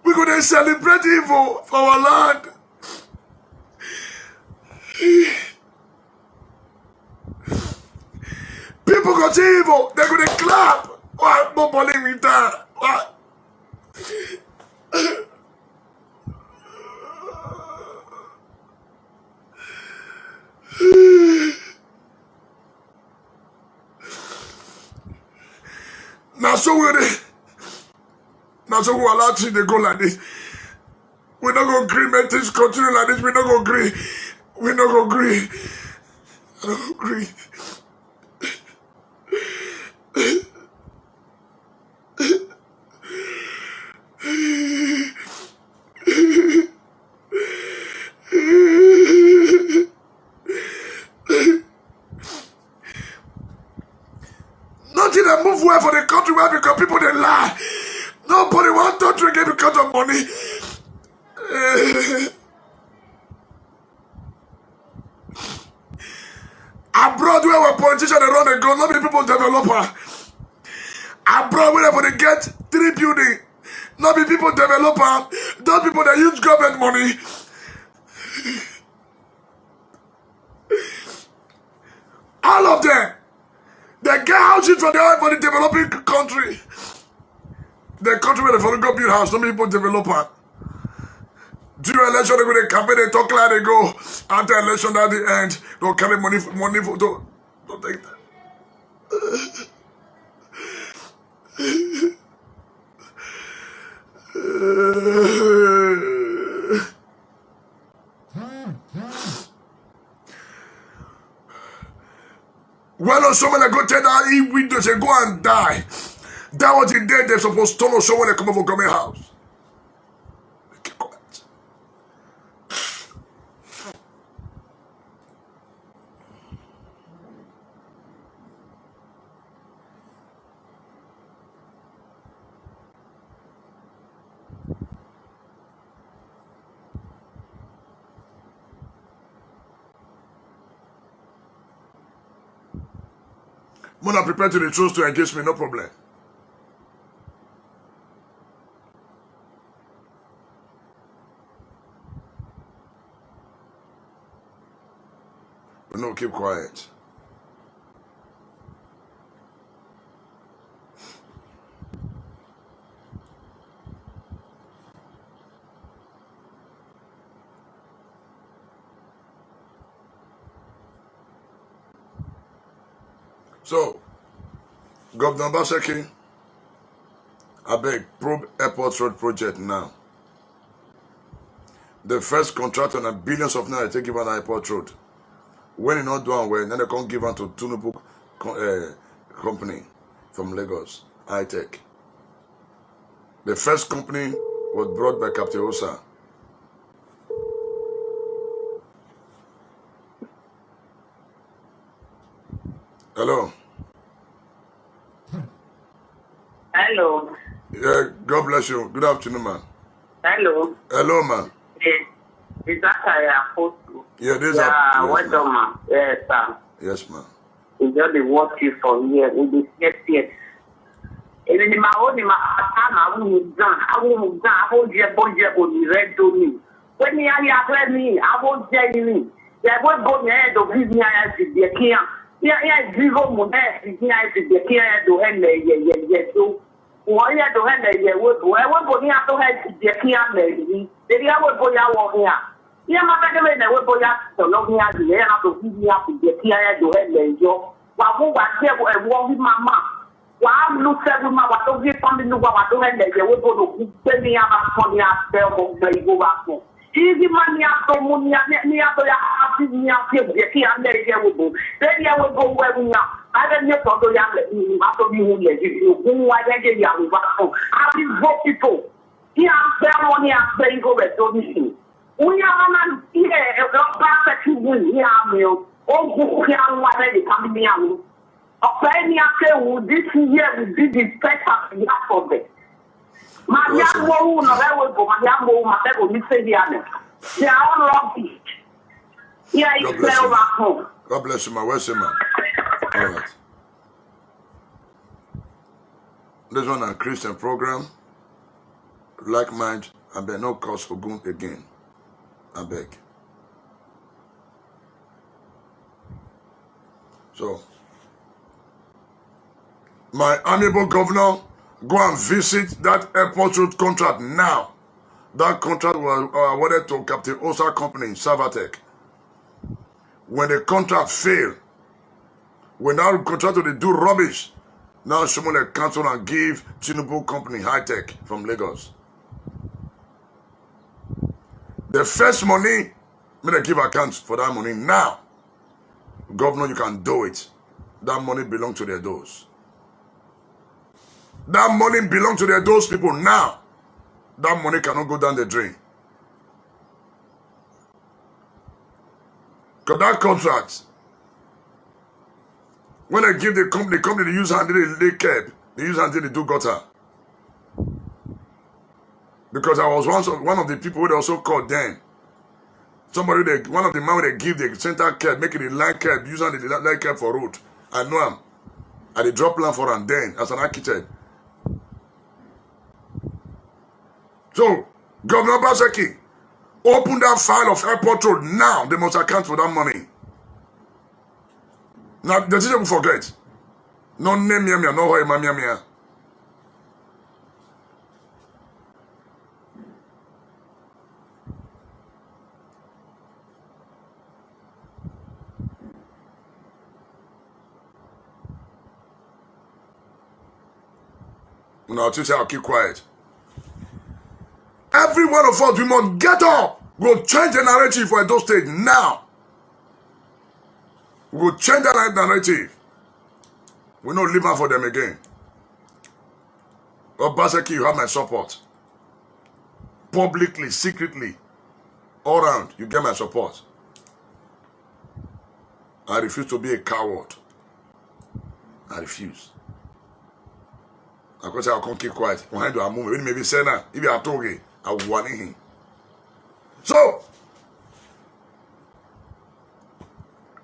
we going to celebrate evil for our land? People go to evil, they're going to clap. Why? No believe me that. Why? Now so we allow things to go like this. We're not going to agree, make things continue like this. We're not going to agree. We not go agree. I don't agree. Nothing that move well for the country where because people they lie. Nobody want to drink it because of money. Abroad where our politicians they run and go, not be people developer. Abroad where they get 3 buildings, not be people developer, those people that use government money. All of them, they get houses for the developing country. The country where they follow go build house, not be people developer. During election, they go to campaign, they talk like they go. After election, at the end, they'll carry money for don't take that. When on someone that go tell that he widow say go and die. That was the day they're supposed to know someone that come over government house. Keep quiet. When I prepare to the truth to engage me, no problem. But no, keep quiet. So, Governor Baseki, I beg, probe Airport Road project now. The first contract on a billions of naira take give an airport road. When it's not done well, then they can't give on to Tunubu company from Lagos, High-Tech. The first company was brought by Captain Osa. Hello. Hello. Yeah, God bless you. Good afternoon, man. Hello. Hello, man. Is that I supposed to? Yeah, this Yeah, yes, well done, man. Yes, sir. yes, man. It's just the watch you from here. In the yes. And in my own, in my time, I won't done. I won't get budget on the red to me. When you are me, I won't tell you. There won't go ahead of his near the care. Yeah, zero money, the care to end the so. Why you to hand the word? Why won't go near to head the care, maybe? The other would go out here. Yeah, my better than would go out to long here, the air to give me up to the care to end the job. While who was here and walk with my mom. While look at my what don't get something to what I do and they would go to send me out for the after they go back home. Easy money after money after me up here, the key and they would go. Then you will go where we are. I don't know for the young after you who I get young back home. I will vote people. Here I'm money after you go at donation. We are here a back to win here, meal. Oh, who can what they coming out. Ọ̀pẹ́ni akéwù this year we did the special for them. Màdìá mọ̀wù nọ̀rẹ́ wo bò màdìá mọ̀wù màdìá mi ṣe di àná. They are all rubbish. Here is fair back home. God bless you, man. Where's your man? All right. This one a Christian program. Like mind, and bear no cause for good again. I beg. So, my amiable governor, go and visit that airport road contract now. That contract was awarded to Captain Osa Company, Savatech. When the contract failed, when that contractor they do rubbish, now someone they cancel and give Tinubu Company High-Tech from Lagos. The first money Me they give account for that money now. Governor, you can do it. That money belongs to their doors. That money belongs to those people now. That money cannot go down the drain. Because that contract, when they give the company they use hand, they curb. They use hand, they do gutter. Because I was one of the people who they also called then. Somebody, one of the men they give the center curb, making the line curb, using the line curb for road. I know him. I did drop plan for him then as an architect. So, Governor Obaseki, open that file of airport road now. They must account for that money. Now, the teacher will forget. No name me, no hoy mamia. Now, teacher, I'll keep quiet. Every one of us, we must get up. We'll change the narrative for Edo State now. We'll change the narrative. We'll not live out for them again. Obaseki, you have my support. Publicly, secretly, all around, you get my support. I refuse to be a coward. I refuse. Because I'll come keep quiet. When I do a movie, maybe say now, if you are talking, I will want him. So,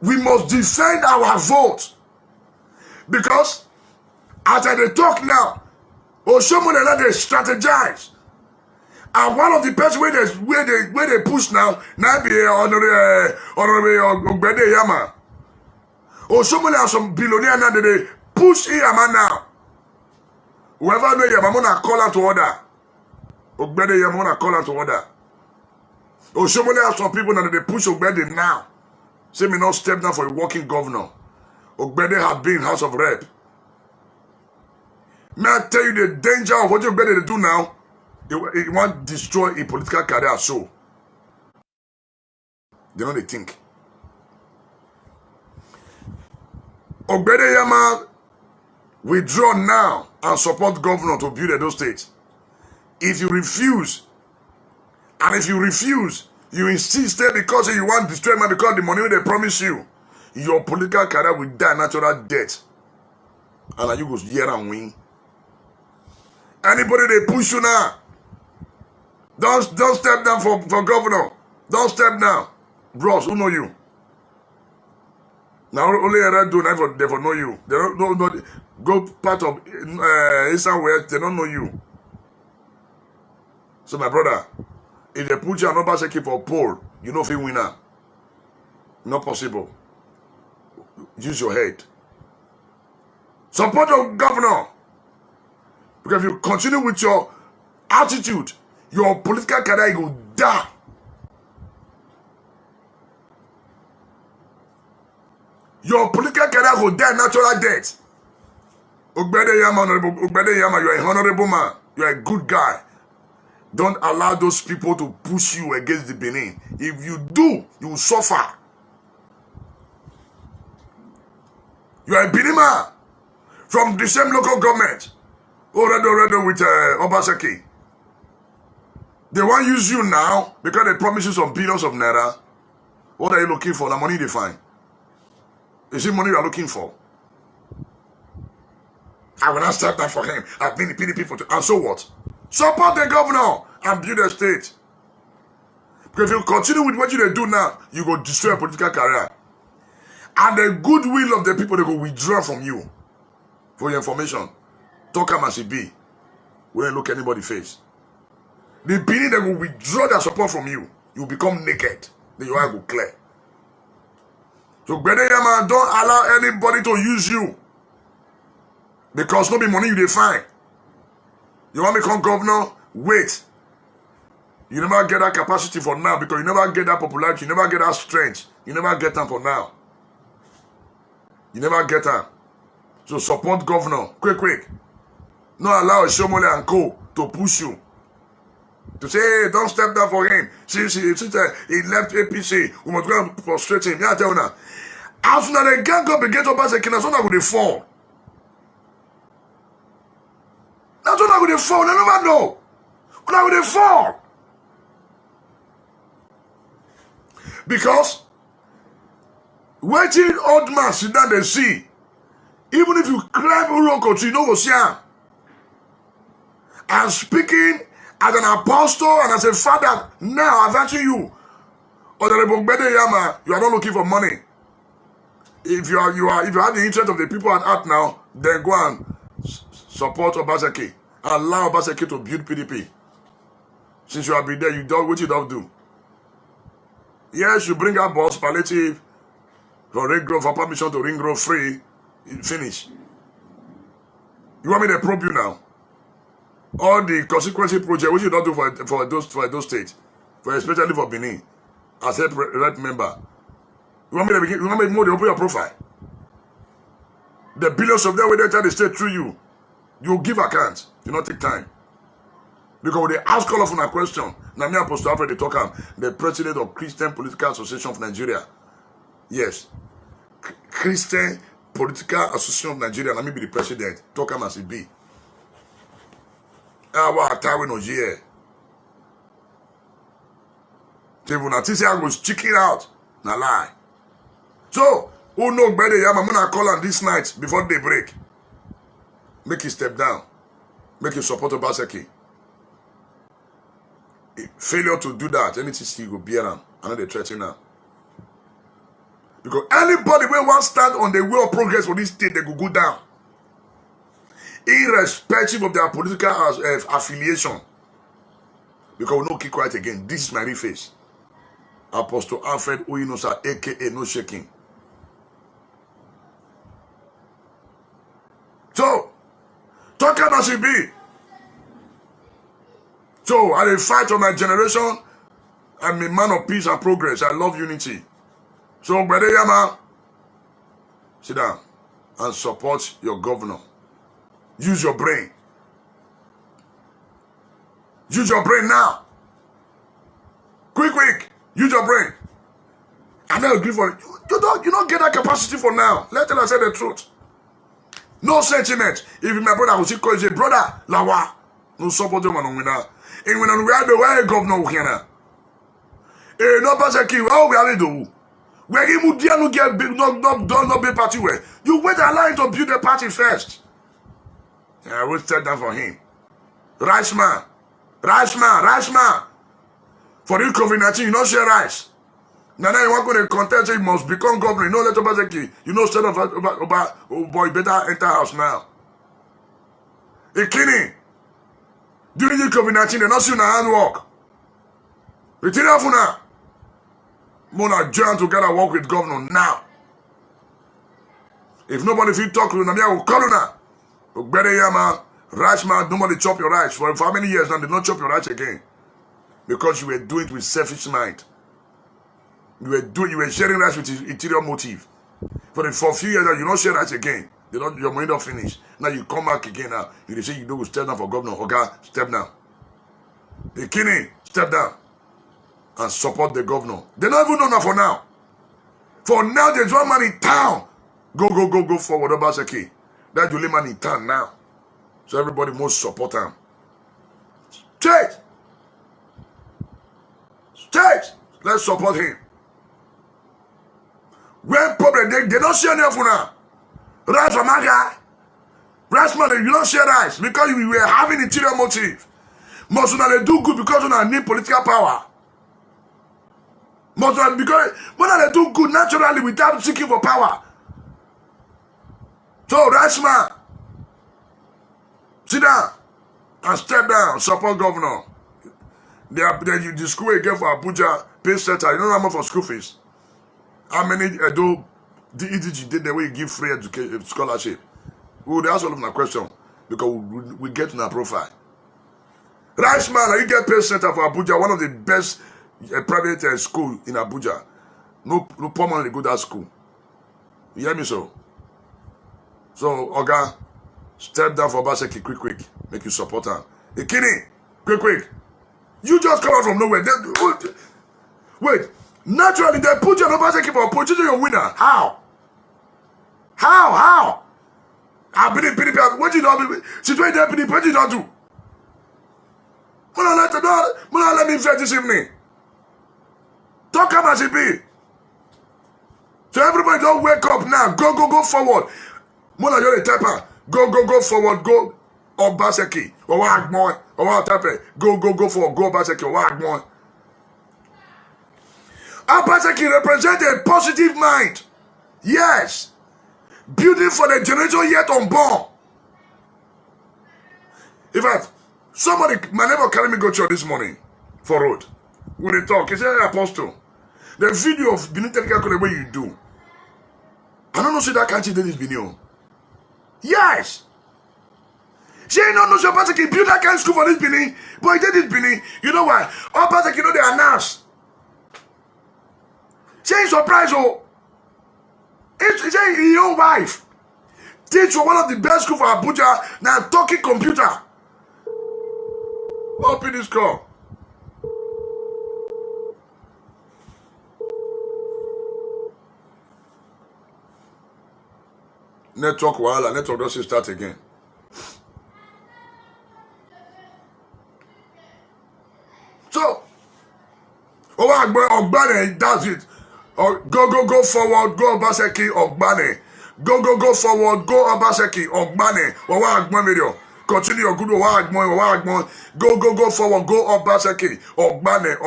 we must defend our vote. Because, as I talk now, Oshomo they strategize. And one of the best where they push now be Honorable Ogbede Yama. Oshomo have some billionaire now that they push Yama now. Whoever know Yama, I'm gonna call out to order. Ogbede Yama, I'm gonna call out to order. Oshomo have some people that they push Ogbede now. Say me not step down for a working governor. Ogbede have been House of Rep. May I tell you the danger of what Ogbede do now? It want to destroy a political career so. They know they think. Ogbede Yama withdraw now and support governor to build Edo State. If you refuse, you insist because you want to destroy man because the money they promise you, your political career will die natural death. And you go here and win. Anybody they push you now, don't step down for governor. Don't step down. Bros, who know you? Now only a do not they for know you. They don't know go part of Eastern West, they don't know you. So my brother, if they put you on Obaseki for poll, you know if you winner. Not possible. Use your head. Support your governor. Because if you continue with your attitude, your political career will die. Your political career will die natural death. Ogbede Yama, you are a honorable man. You are a good guy. Don't allow those people to push you against the Benin. If you do, you will suffer. You are a Benin man from the same local government. Already with Obaseki. They want to use you now because they promise you some billions of naira. What are you looking for? The money they find. Is it money you are looking for? I will not step that for him. I've been the PDP for and so what? Support the governor and build a state. Because if you continue with what you do now, you go destroy a political career. And the goodwill of the people, they go withdraw from you. For your information, talk as it be. We don't look anybody face. The Benin, they will withdraw their support from you. You become naked. Then your eye will clear. So, Ogbede Yama, don't allow anybody to use you. Because no be money you dey find. You want to become governor? Wait. You never get that capacity for now because you never get that popularity. You never get that strength. You never get that for now. You never get that. So support governor. Quick. No allow Shomole and co to push you. To say, hey, don't step down for him. Since he left APC, we must go and frustrate him. Yeah, I tell you now. As soon as the gang up against Obaseki, that's when I would fall. That's when I would fall. I never know. When I would fall. Because waiting old man sit down and see. Even if you climb a rock or two, you know what's here. I'm speaking as an apostle and as a father. Now I'm asking you. Honorable Bede Yama, you are not looking for money. If you have the interest of the people at heart now, then go and support Obaseki. Allow Obaseki to build PDP. Since you have been there, you don't what you don't do. Yes, you bring up boss palliative for ring growth, for permission to ring grow free. Finish. You want me to probe you now? All the consequence project, which you don't do for those states, especially for Benin, as a right member. You want me to more to open your profile? The billions of them where they try to stay through you. You give account. You not take time. Because they ask all of a question. Now me Apostle Alfred they talk the president of Christian Political Association of Nigeria. Yes. Christian Political Association of Nigeria. Let me be the president. Talk as it be. Tawe no here. I was checking out. Na lie. So, who know better? I'm gonna call on this night before they break. Make you step down. Make you support Obaseki. Failure to do that, anything will be around. I know they threaten now. Because anybody will want to stand on the way of progress for this state, they will go down. Irrespective of their political affiliation. Because we don't keep quiet again. This is my real face. Apostle Alfred Uyinosa, aka No Shaking. So, talk as it be. So, I fight for my generation. I'm a man of peace and progress. I love unity. So, Brother Yama, sit down and support your governor. Use your brain. Use your brain now. Quick. Use your brain. I don't agree for it. You don't get that capacity for now. Let us say the truth. No sentiment. If my brother will say, call you brother, Lawa. No support them on winner. And when we are the way governor here. No Obaseki, oh, we are do. Where you don't get big, not be party where. You wait a line to build the party first. I will tell that for him. Rice man. For you COVID-19, you don't share rice. Now you want to contest, you must become governor. You know, let Obaseki. You know, instead of oh boy, better enter house now. A kidding. During the COVID-19, they not see your handwork. Retire off now. Mona join together, work with governor now. If nobody feel talk to you, I will call you now. Better Yama, rice man, nobody chop your rice. For how many years now, they don't chop your rice again. Because you were doing it with selfish mind. You were sharing rice with interior motive. For a few years now, you don't share rice again. Your money don't finish. Now you come back again now. You say you don't step down for governor. Okay, step down. The king, step down. And support the governor. They don't even know now for now. For now, there's one man in town. Go forward, Obaseki. That's the only man in town now. So everybody must support him. Church. Let's support him. When problem, they don't share enough for now. Rice from Aga. Rice man, you don't share rice because you were having interior motive. Most of them they do good because they need political power. Most of them because when they do good naturally without seeking for power. So rice man, sit down and step down, support governor. The school again for Abuja, pay center, you know how much for school fees? How many do the EDG did the way you give free education scholarship? We would ask all of my question because we get to our profile. Rice man, you get pay center for Abuja, one of the best private school in Abuja. No poor man they go to that school. You hear me so? So, Oga, step down for Obaseki quick. Make you support her. The kidding, quick. You just come out from nowhere. Wait. Naturally, they put you on Obaseki for position your winner. How? How? I believe PDP. What you don't do? Situation there, PDP. What you don't do? Let me finish this evening. Talk about it be. So everybody don't wake up now. Go forward. Mona you're a typer. Go forward. Go Obaseki. Go forward. Go Obaseki. Obaseki represents a positive mind. Yes. Building for the generation yet unborn. In fact, somebody, my neighbor carried me go church this morning for road. When they talk, he said, Apostle, the video of Benin Technical College where you do. I don't know see that country did this video. Yes. She ain't no so Obaseki build that kind of school for this Benin. But he did this Benin. You know why? Obaseki know they announce. She ain't surprised, oh. It's his own wife. Teach for one of the best school for Abuja. Now talking computer. Open this call. Network while network doesn't start again. So, Ogbane does it. Go forward, go Obaseki, Ogbane. Go forward, go Obaseki, Ogbane. Wawa Agmon video. Continue your good Wawa Agmon. Go forward, go Obaseki, Ogbane.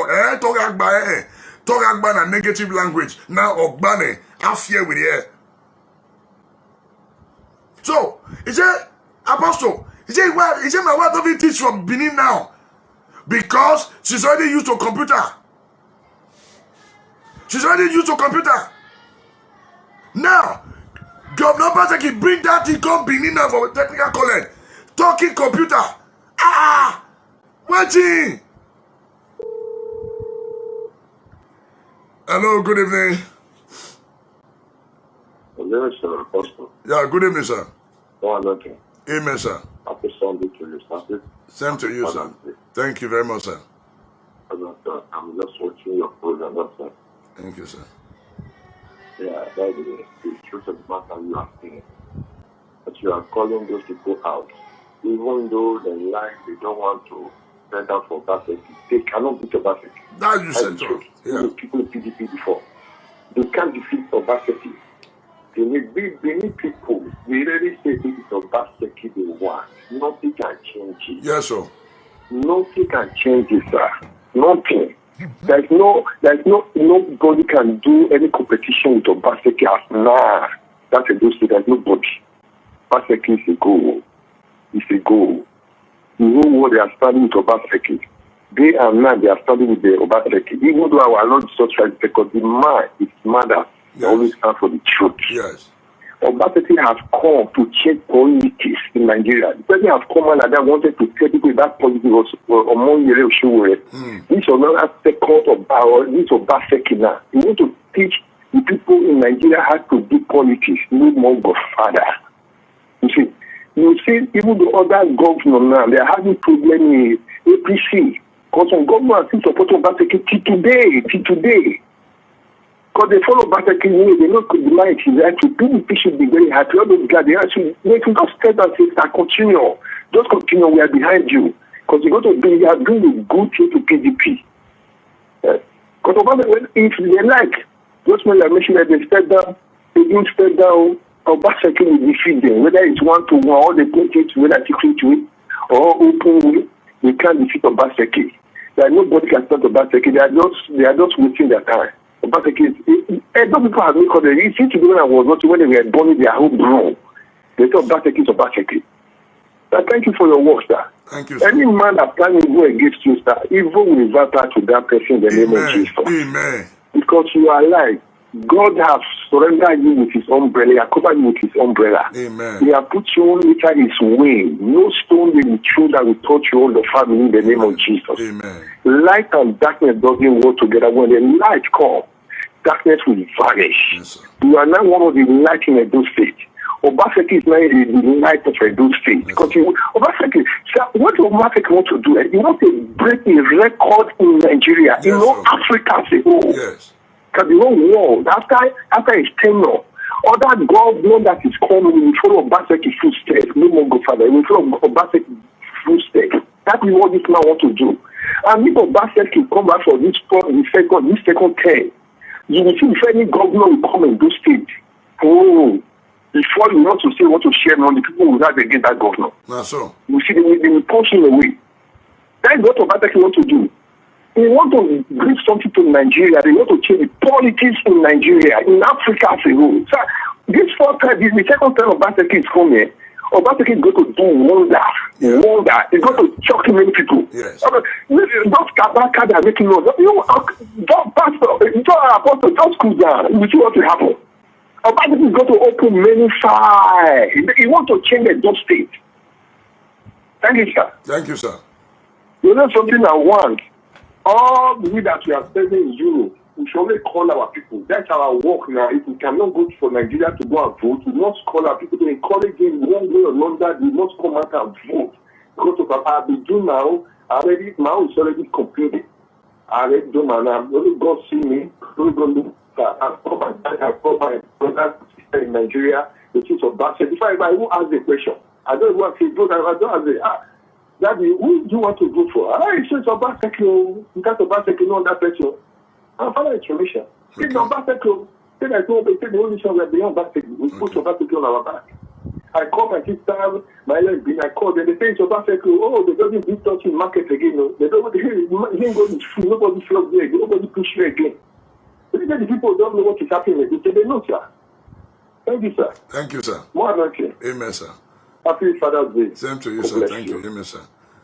Talk Agba negative language. Now Ogbane, I fear with you. So, is it Apostle? Is it my wife don't teach from Benin now? Because she's already used to computer. She's already used to computer. Now, Governor Obaseki bring that thing come Benin now for technical college. Talking computer. Watching. Hello, good evening. Hello, sir, Apostle. Yeah, good evening, sir. Oh, okay. Amen, sir. Happy Sunday to you, sir. Same to you, sir. Thank you very much, sir. I'm just watching your program, that's sir. Thank you, sir. Yeah, that is the truth of the matter you are saying. But you are calling those people out. Even though they like, they don't want to stand up for Obaseki. They cannot beat Obaseki. That you said so. Yeah. People in PDP before. They can't defeat Obaseki. They need people. We really say this is Obaseki they want. Nothing can change it. Yes, sir. Nothing can change it, sir. Nothing. Nobody can do any competition with Obaseki as nah. That's a good thing. There's nobody. Obaseki is a goal. It's a goal. The whole world they are studying with Obaseki. Day and night they are studying with the Obaseki. Even though our Lord Jesus Christ, because the man is mother, they always stand for the truth. Yes. Obaseki has come to change politics in Nigeria. The president has come and that wanted to tell people that politics was among the Oshowore. This was not a second of our this Obaseki now. We need to teach the people in Nigeria how to do politics, no more Godfather. You see, even the other governors now, they are having problem in APC. Because some governors still support Obaseki till today. Because they follow Obaseki way, they know the mind is right. PDP should be very happy. All those guys, they actually make you just step and say, continue. Just continue, we are behind you. Because you are doing a good thing to PDP. Because Obaseki, if they like, just when I mentioned that they step down, they don't step down, Obaseki will defeat them. Whether it's 1-1 or they put it, whether secret way or open way, they can't defeat Obaseki. Nobody can stop Obaseki. They are just wasting their time. Obaseki is, those people have been called, it seems to be when I was not when they were born in their home brown. They thought Obaseki is Obaseki. Thank you for your work, sir. Thank you, sir. Any man that can go against you, sir, evil will revert back to that person in the name of Jesus. Amen. Because you are alive. God has surrendered you with his umbrella. He has covered you with his umbrella. Amen. He has put you under his wing. No stone will be thrown that will touch you all the family in the name of Jesus. Amen. Light and darkness doesn't work together. When the light comes, darkness will vanish. Yes, sir. You are now one of the light in Edo State. Obaseki is not the light of Edo State. Because Obaseki, what Obaseki want to do, he wants to break a record in Nigeria, Yes, in all sir. Africa as a whole. Yes. Because the whole world, after his tenure, other government that is coming will follow Obaseki's footsteps. No more go further. He will follow Obaseki's footsteps. That is what this man want to do. And if Obaseki come back for this second term, you will see if any governor will come in those states. Oh, before you want to say what to share money, people will not against that governor. Now, so. You see, they will push him away. That is what Obaseki want to do. They want to bring something to Nigeria. They want to change the politics in Nigeria, in Africa as a whole. So this first time, the second time Obaseki is coming, Obaseki is going to do wonder. Yeah. Wonder. It's going to shock many people. Yes. Those Kabaka that are making noise. Just pastor, just apostle, just cool down. You see what will happen. Obaseki is going to open many sides. He wants to change the Dutch state. Thank you, sir. Thank you, sir. You know something I want? All we that we are spending in Europe, we should only call our people. That's our work now. If we cannot go for Nigeria to go and vote, we must call our people to encourage them one way or another. We must come out and vote. Because of what I've been doing now, my is already completed. I already done my now. Only God see me. Only God look. I've got my brother sister in Nigeria. The chief of Basket. If I who ask the question, I don't want to vote. I don't ask the Daddy, who do you want to go for? It's just Obaseki. You can't Obaseki, no that person. I'm following information. Say the Obaseki. Say that the only show we're beyond Obaseki. We put Obaseki on our back. I call my sister, my husband, I call them. They say it's Obaseki. Oh, they don't do touch in market again. No. They don't. He ain't going to free. Nobody flows there. Nobody push you again. But the people don't know what is happening. They say they know, sir. Thank you, sir. Thank you, sir. More than you. Amen, sir. Happy Father's Day. Same to you, God sir. bless Thank you. Amen, sir.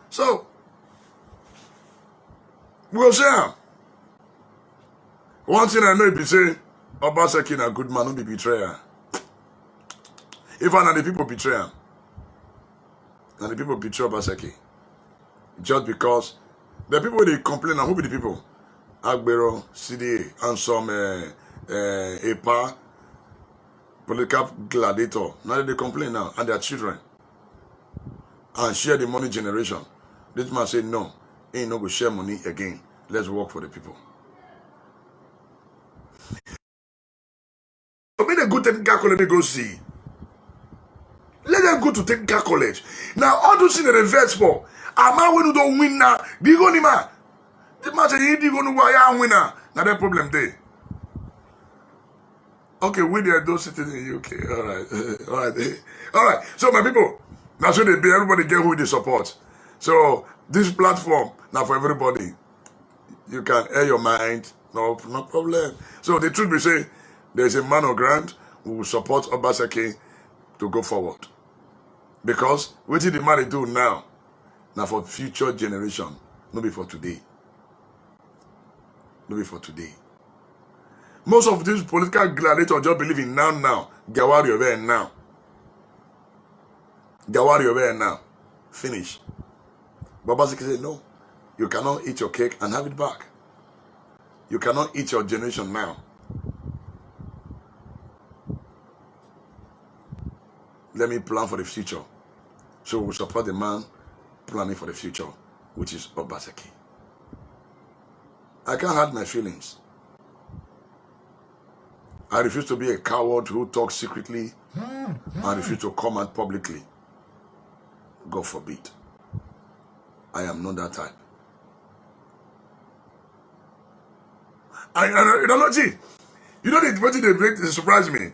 So, we'll say, one thing I know if you say, Obaseki is a good man, don't be betrayer. If I know the people betray him, and the people betray Obaseki, just because the people they complain, and who be the people? Agbero, CDA, and some EPA, political gladiator. Now they complain now, and their children. And share the money generation. This man said, no, ain't no go share money again. Let's work for the people. So when they go to technical college, they go see. Let them go to technical college. Now, all those things they invest for, a man when you don't win now, do you go ni man? The man say, you go no why winner. Now that problem there. Okay, we there those sitting in UK. All right. All right. All right. So my people, that's what they be. Everybody get who they support. So this platform now for everybody. You can air your mind. No problem. So the truth we say, there's a man of ground who will support Obaseki to go forward. Because what did the man do now for future generation, not be for today. Not be for today. Most of these political gladiators just believe in now. Gawari over now. Gawari over now. Finish. But Obaseki said, no. You cannot eat your cake and have it back. You cannot eat your generation now. Let me plan for the future. So we support the man planning for the future, which is Obaseki. I can't hide my feelings. I refuse to be a coward who talks secretly and refuse to come out publicly. God forbid. I am not that type. You know what did they break? They surprise me.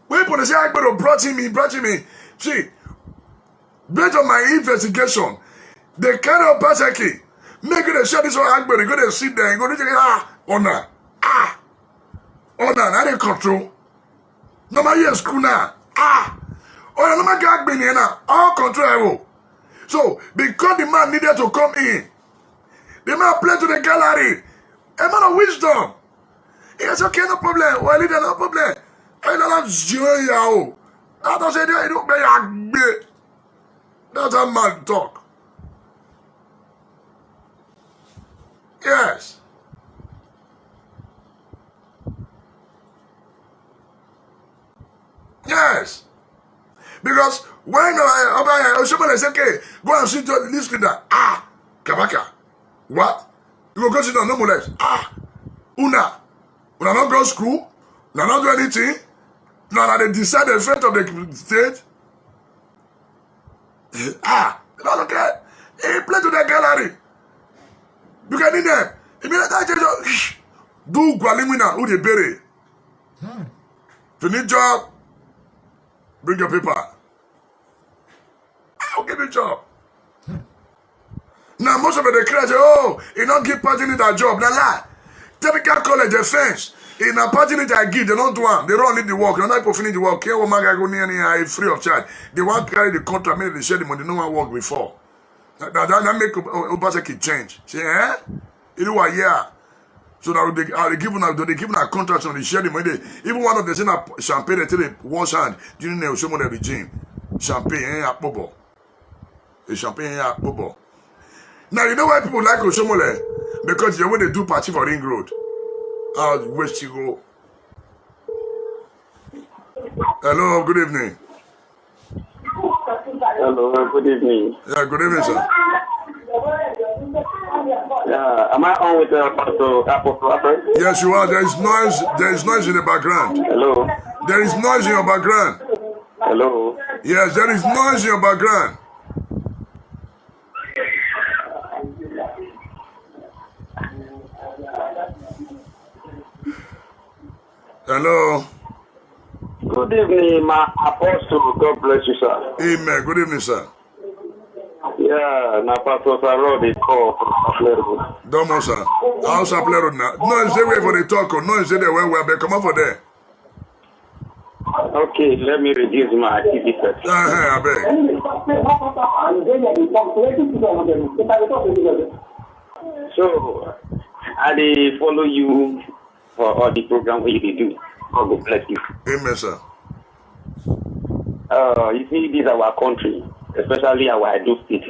When people say I brought him in. See, based on my investigation, the kind of Obaseki, make it share this one Agbero, you go to sit there, you go to honor. Now they control. No matter your school now. No matter Agbero now. All control. So, because the man needed to come in, the man played to the gallery. A man of wisdom. He said, okay, no problem. Well, no problem. I don't know. I don't say, I don't pay. That's how man talk. Yes. Yes. Because when somebody say, okay, go and sit down, this leader. Kabaka. What? You go sit down, no molest. Una not go to school, una not do anything. Now they decide the fate of the state. Not okay. He play to the gallery. You can in there. Immediately do Gualimina who they bury. If you need job, bring your paper. I'll give you a job. Now most of the crazy, he don't give party need a job. Now lie. Typical college defense. In a party need I give, they don't do one. They don't need the work. They're not people finish the work. Care woman go near free of charge. They want to carry the contract, maybe they share the money, no one work before. That make Obaseki change. Say, You know what, yeah. So now they give a contract on the share the money. Even one of the same champagne they tell they wash hand during the show the regime. Champagne at Bobo. The champagne at Bobo. Now you know why people like Oshomole? Because the way they do party for Ring Road. Where you go? Hello, good evening. Hello, good evening. Yeah, good evening, sir. Yeah, am I on with Apostle Alfred? Yes, you are. There is noise. There is noise in the background. Hello. There is noise in your background. Hello. Yes, there is noise in your background. Hello. Good evening, my apostle. God bless you, sir. Amen. Good evening, sir. Yeah, na Pastor Sarod is called from Sapler. Domo, sir. How's Sapler now? No, it's the way for the talk. No, it's the way we're come up for there. Okay, let me reduce my activity. I beg. So, I dey follow you for all the program where you do. God will bless you. Amen, sir. You see, this is our country, especially our Edo state.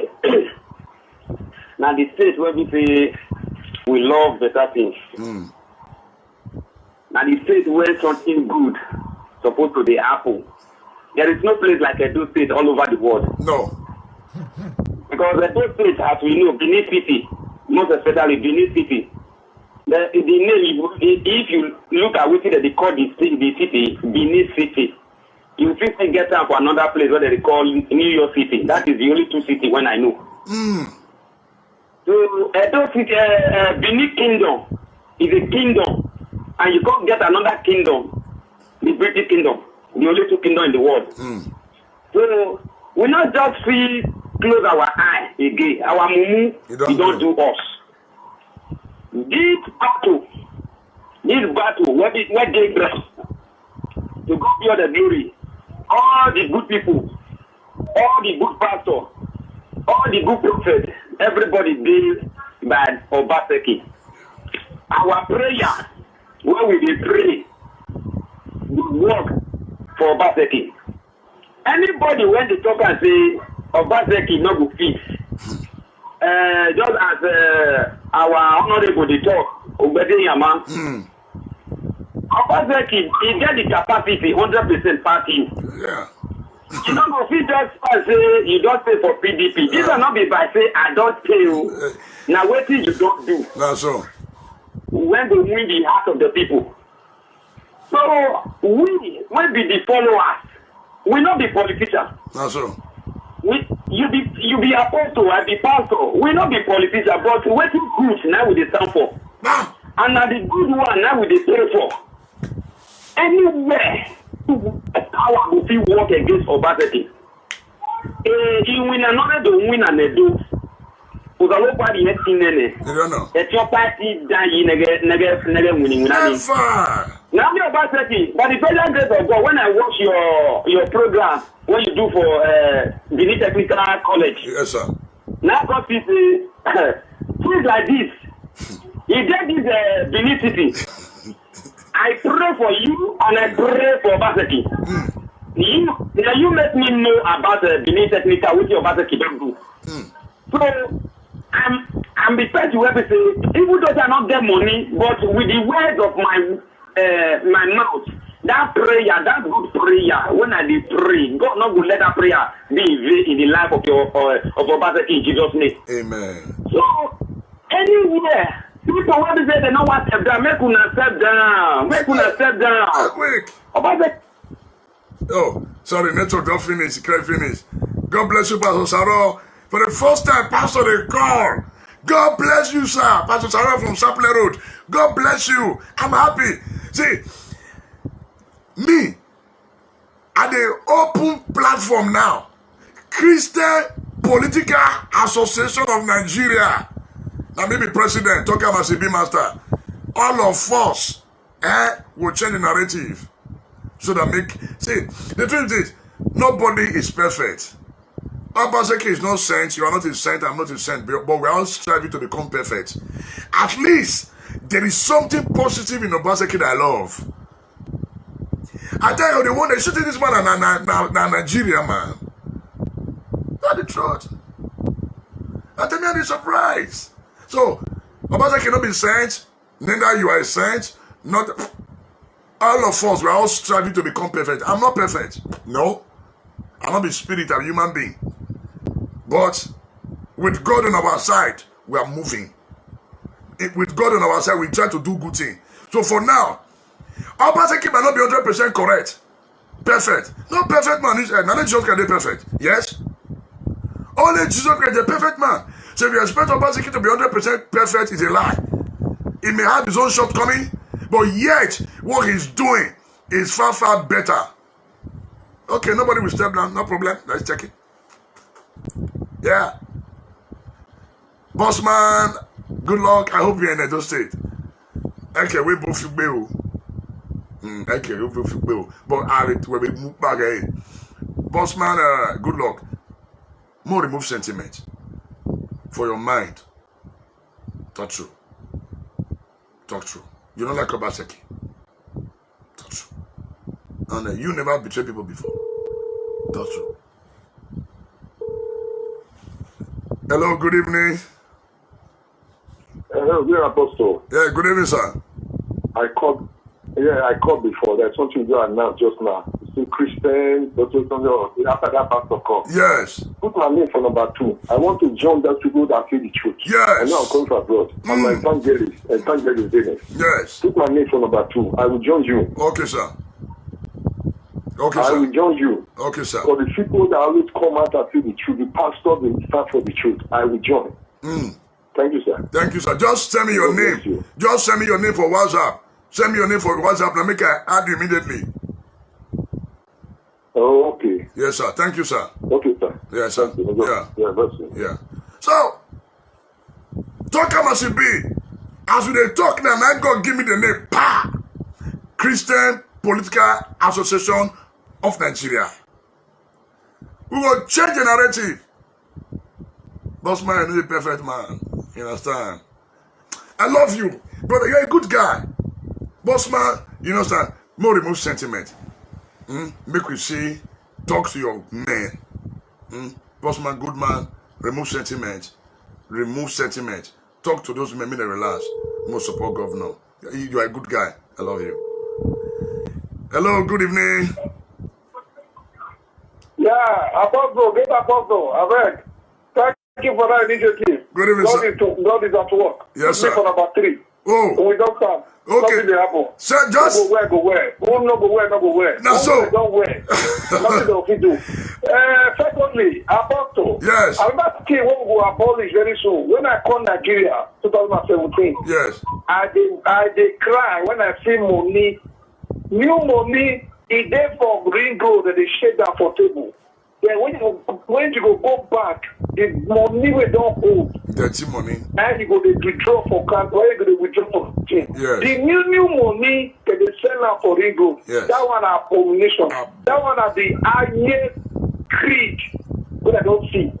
Now, the state where we say we love better things. Now, the state where something good supposed to be happen. There is no place like Edo state all over the world. No. Because Edo state, as we know, Benin City, most especially Benin City, the name, if you look at what they call the city, Benin City, you will get down for another place where they call New York City. That is the only two cities when I know. So Edo City, Benin Kingdom is a kingdom, and you can't get another kingdom, the British Kingdom, the only two kingdoms in the world. So we not just close our eye again. Our mumu, you don't do us. This battle, where they dress to go beyond the glory, all the good people, all the good pastors, all the good prophets, everybody did by Obaseki. Our prayer, where we dey pray, we work for Obaseki. Anybody when they talk and say Obaseki no go fit, just as our honorable they talk, Obede Yama, Obaseki, he get the capacity 100% party. Yeah. You don't go fit just say you don't pay for PDP. This will not be by say I don't pay you. Now what thing you don't do? That's all. When they win the heart of the people. So we will be the followers. We not be politicians. That's all. You be apostle, I be pastor. We not be politicians, but waiting good now we dey stand for. And now the good one now we dey pray for. Anywhere power will be work against Obaseki. He win another to win and do. Because nobody has seen any. You don't know. It's your party dying never winning. Now me Obaseki, by the present grace of God, when I watch your program, what you do for Benin Technical College. Yes, sir. Now God see things like this. You get this Benin City. I pray for you and I pray for Obaseki. You make me know about Benin Technical, which Obaseki don't do. So I'm the first to ever say, even though I not get money, but with the words of my mouth, that prayer, that good prayer, when I did pray, God not will let that prayer be in vain in the life of your pastor in Jesus' name. Amen. So anywhere people want to say they don't want to step down, make una step down, make una step down. Quick. Pastor, Oh, sorry, network don't finish. Can't finish. God bless you, Pastor Saro. For the first time, Pastor, they call. God bless you, sir. Pastor Saro from Sapler Road. God bless you. I'm happy. See, me, at the open platform now, Christian Political Association of Nigeria. Now, maybe president, talk about CB master. All of us will change the narrative. So that the truth is, nobody is perfect. Obaseki is not sent, you are not a saint, I'm not a saint, but we are all striving to become perfect. At least, there is something positive in Obaseki that I love. I tell you, the one that shooting this man in Nigeria, man. That's the truth. I tell me, I'm surprised. So, Obaseki cannot be sent, neither you are a saint, not... All of us, we are all striving to become perfect. I'm not perfect. No. I'm not a spirit, I'm a human being. But with God on our side, we are moving. With God on our side, we try to do good things. So for now, our pastor might not be 100% correct. Perfect. No perfect man is only Jesus can be perfect. Yes? Only Jesus can be a perfect man. So if you expect our pastor to be 100% perfect, it's a lie. He may have his own shortcoming, but yet, what he's doing is far, far better. Okay, nobody will step down. No problem. Let's check it. Yeah. Boss man, good luck. I hope you're in Edo State. Okay, we both should be. Okay, we both should be. But when we move back again. Boss man, good luck. More remove sentiment for your mind. Talk true. Talk true. You don't like Obaseki. Talk true. And you never betrayed people before. Talk true. Hello, good evening. Hello, dear Apostle. Yeah, good evening, sir. I called before. There's something you announced just now. You see Christian, after that pastor call. Yes. Put my name for number 2. I want to join that people that say the truth. Yes. I know I'm coming from abroad. I'm an evangelist business. Yes. Put my name for number 2. I will join you. Okay, sir. Okay, I sir. will join you. Okay, sir. For the people that always come out and say the truth, the pastor will stand for the truth. I will join. Thank you, sir. Thank you, sir. Just send me your God bless name. you. Just send me your name for WhatsApp. Send me your name for WhatsApp and make I add you immediately. Oh, okay. Yes, sir. Thank you, sir. Okay, sir. Yes, sir. Thank you. Yeah. Yeah, that's it. Yeah. So, talk must be. As we dey talk now, man, God give me the name. Pa! Christian Political Association of Nigeria. We will change the narrative. Boss man is a perfect man. You understand? I love you. Brother, you're a good guy. Boss man, you understand? More remove sentiment. Make we see. Talk to your men. Boss man, good man. Remove sentiment. Remove sentiment. Talk to those men, make them relax. Most support governor. You are a good guy. I love you. Hello, good evening. Yeah, Apostle, great Apostle, Avec. Thank you for that initiative. Good evening, sir. God is at work. Yes, Put me sir. for number 3. Oh, We don't come. okay. Nothing will happen. Sir, just... Go where? Who no go where? Now, so... Don't wear. Nothing will fit do. Secondly, Apostle. Yes. I remember king when we will abolish very soon. When I come Nigeria, 2017, Yes. I did cry when I see money, new money, it dey for Green Road and they shake down for table. Then when you go back, the money we don't hold. Dirty money. And you go to withdraw for cash, or you go to withdraw for change. Yes. The new money that they sell out for Green Road, Yes. that one abomination. That one are the highest creed that I don't see.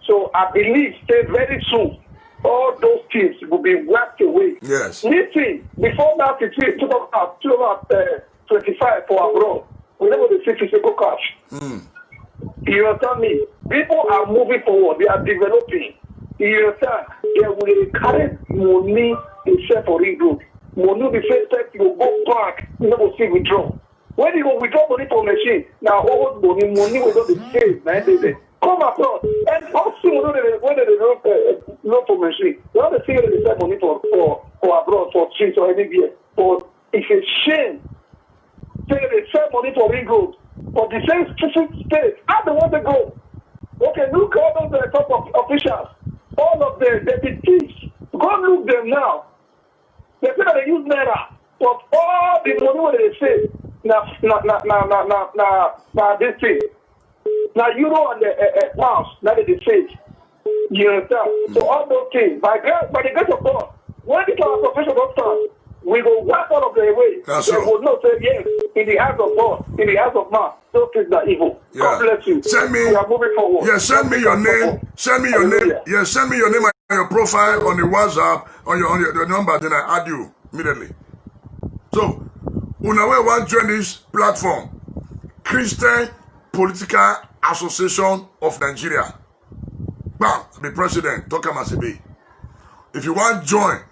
So I believe say very soon all those things will be wiped away. Yes. Listen, before that, it's 2025 for abroad. We never the 50 second cash. You understand me? People are moving forward. They are developing. You understand? They will carry money to sell for Ring Road. Money the first step you go back, you never see withdraw. When you go withdraw money from machine, now all money we don't save, man. They come across and also when they don't for machine, they don't see they save money for abroad for streets or anywhere. But it's a shame. Say they save money for ring road, but the same state, how they want to go? Okay, look at all the top of officials, all of them, they teach. Go look them now. They say that they use naira, but all the money what they save. Now this thing. Now euro and the pounds, now they say. You understand? So all those things, by the grace of God, when the profession don't start, we will wipe all of them away. They will not say yes, in the hands of God, in the hands of man, those things are evil. Yeah. God bless you. Send me. We are moving forward. Yeah, send me your name. Send me your name. Yeah, send me your name and your profile on the WhatsApp on your number. Then I add you immediately. So. Unawe want join this platform, Christian Political Association of Nigeria. Bam, be president, Toka Masibi. If you want join,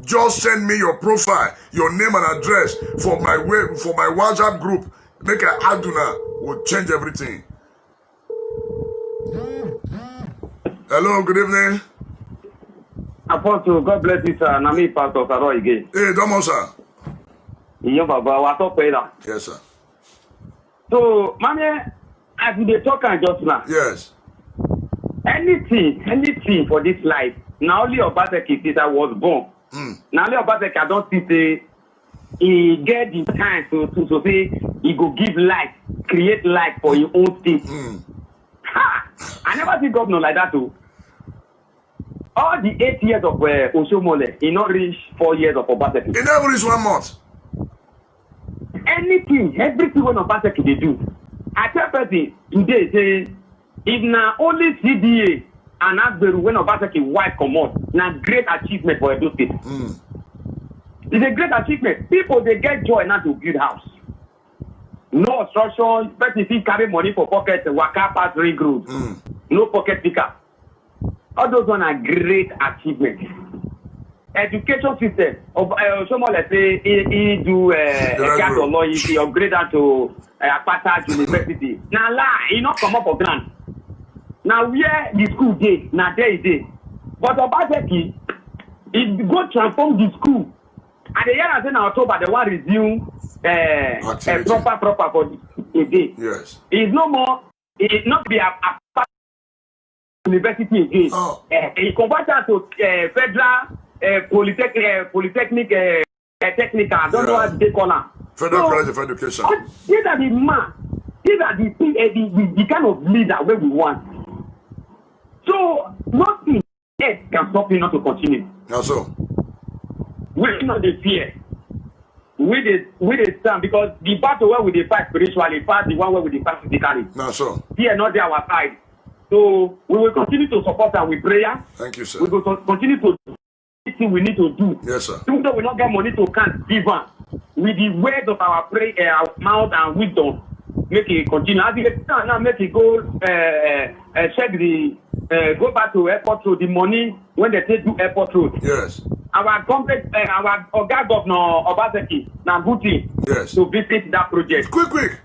just send me your profile, your name and address for my WhatsApp group. Make an Aduna will change everything. Hello, good evening. Apostle, God bless you, sir. Nami Pastor Saro again. Hey, Domo, sir. Yes, sir. So, Mommy, as we talk just now. Yes. Anything for this life. Now only Obaseki since I was born. Now only Obaseki I don't see say he get the time to say he go give life, create life for your own state. Ha! I never see governor like that too. All the 8 years of Oshomole, he not reach 4 years of Obaseki. He never reached 1 month. Everything when Obaseki they do. I tell person today say if na only CDA and Agberu when Obaseki wife come out, na great achievement for Edo State. It's a great achievement. People they get joy now to build house. No obstruction, person still carry money for pocket, waka pass ring road. No pocket picker. All those one are great achievements. Education system of someone let's say he do law, he upgrade that to Apata University. Now lie, he not come up for grant. Now where the school day, now there is day. But Obaseki, he go transform the school. And the year as in October, they want resume proper for the day. Yes. It's no more. It not be a university again. He converted to federal polytechnic technical. I don't know what they call them. Federal College of Education. These are the man. These are the kind of leader where we want. So nothing else can stop you not to continue. Now so. We not the fear. We the stand because the battle where we dey fight spiritually, fight the one where we dey fight physically. Now so. Fear not there our side. So we will continue to support her with prayer. Thank you, sir. We will continue to do everything we need to do. Yes, sir. Even though we not get money to count, give her with the words of our prayer, our mouth and wisdom. Make it continue. As it now, make it go check the go back to airport road. The money when they take to airport road. Yes. Our complex, our governor Obaseki, now good thing. Yes. To visit that project. Quick.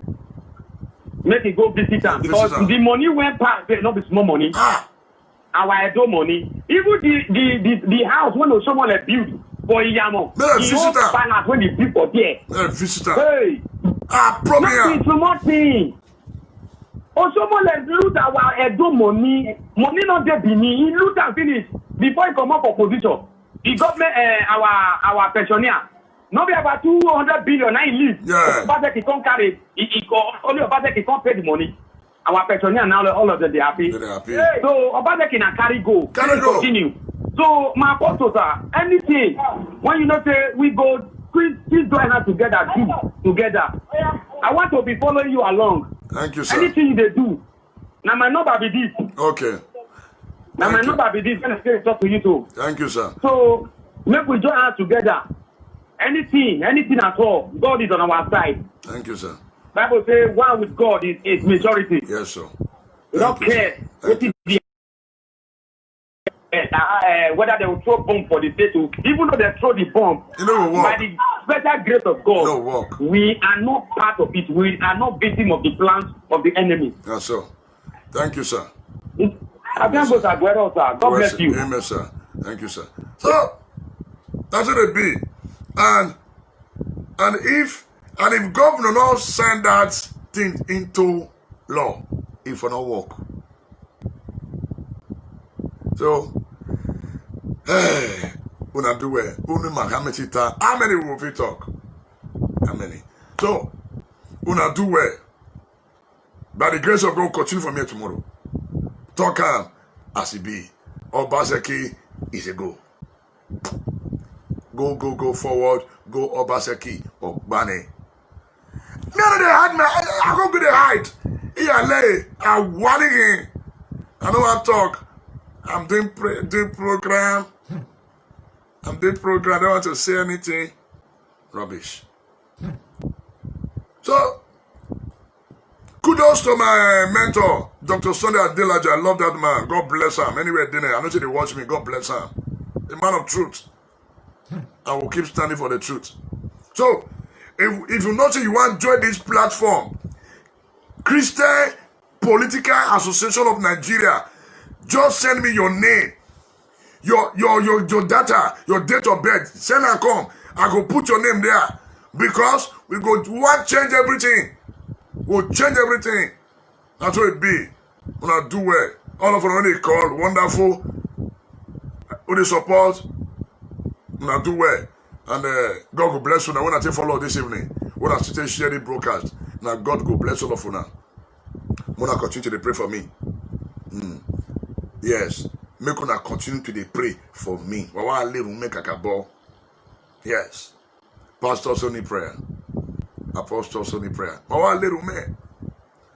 Make it go visit them because the money went past there, not the small money. Our Edo money. Even the house when someone built for Iyamo. The old finance when they built for there. Visitor. Hey. Problem. Nothing, small thing. Someone loot our Edo money. Money not there be me. He loot and finish before he come up for position. The government, our pensioner. Not be about 200 billion. Now he leave. Yeah. Obaseki can't carry. Only Obaseki can't pay the money. Our pensioner now all of them they happy. They're happy. So Obaseki na carry go. Continue. So my apostles are anything when you know say we go, please join us together, do together. I want to be following you along. Thank you, sir. Anything they do. Now my number be this. Okay. Now my number be this. When I say talk to you too. Thank you, sir. So make we join us together. Anything at all. God is on our side. Thank you, sir. Bible says one with God is majority. Yes, sir. We don't care. whether they will throw bomb for the state, even though they throw the bomb, by the special grace of God, we are not part of it. We are not victim of the plans of the enemy. That's so. Thank you, sir. God bless you. Amen, sir. Thank you, sir. So that's what it be. And if governor not send that thing into law, it will not work. So una do it. How many will we talk? How many? So una do it. By the grace of God, continue from here tomorrow. Talk as it be. Obaseki is a go. Go forward. Go Obaseki or Bane. None of they hide me. I go to the hide. Here I want again. I don't want to talk. I'm doing program. I'm doing program. I don't want to say anything. Rubbish. So, kudos to my mentor, Dr. Sunday Adelaja. I love that man. God bless him. Anyway, dinner. I know they watch me. God bless him. A man of truth. I will keep standing for the truth. So, if you notice you want to join this platform, Christian Political Association of Nigeria, just send me your name, your data, your date of birth. Send and come. I go put your name there because we go want change everything. We'll change everything. That's what it be. When I do well, all of them already called wonderful. With the support, when I do well, and God will bless you. Now when I take follow this evening, when I still share the broadcast, now God will bless all of you now. When I continue to pray for me. Yes. Make una continue to pray for me. Yes. Pastors only prayer. Apostles only prayer.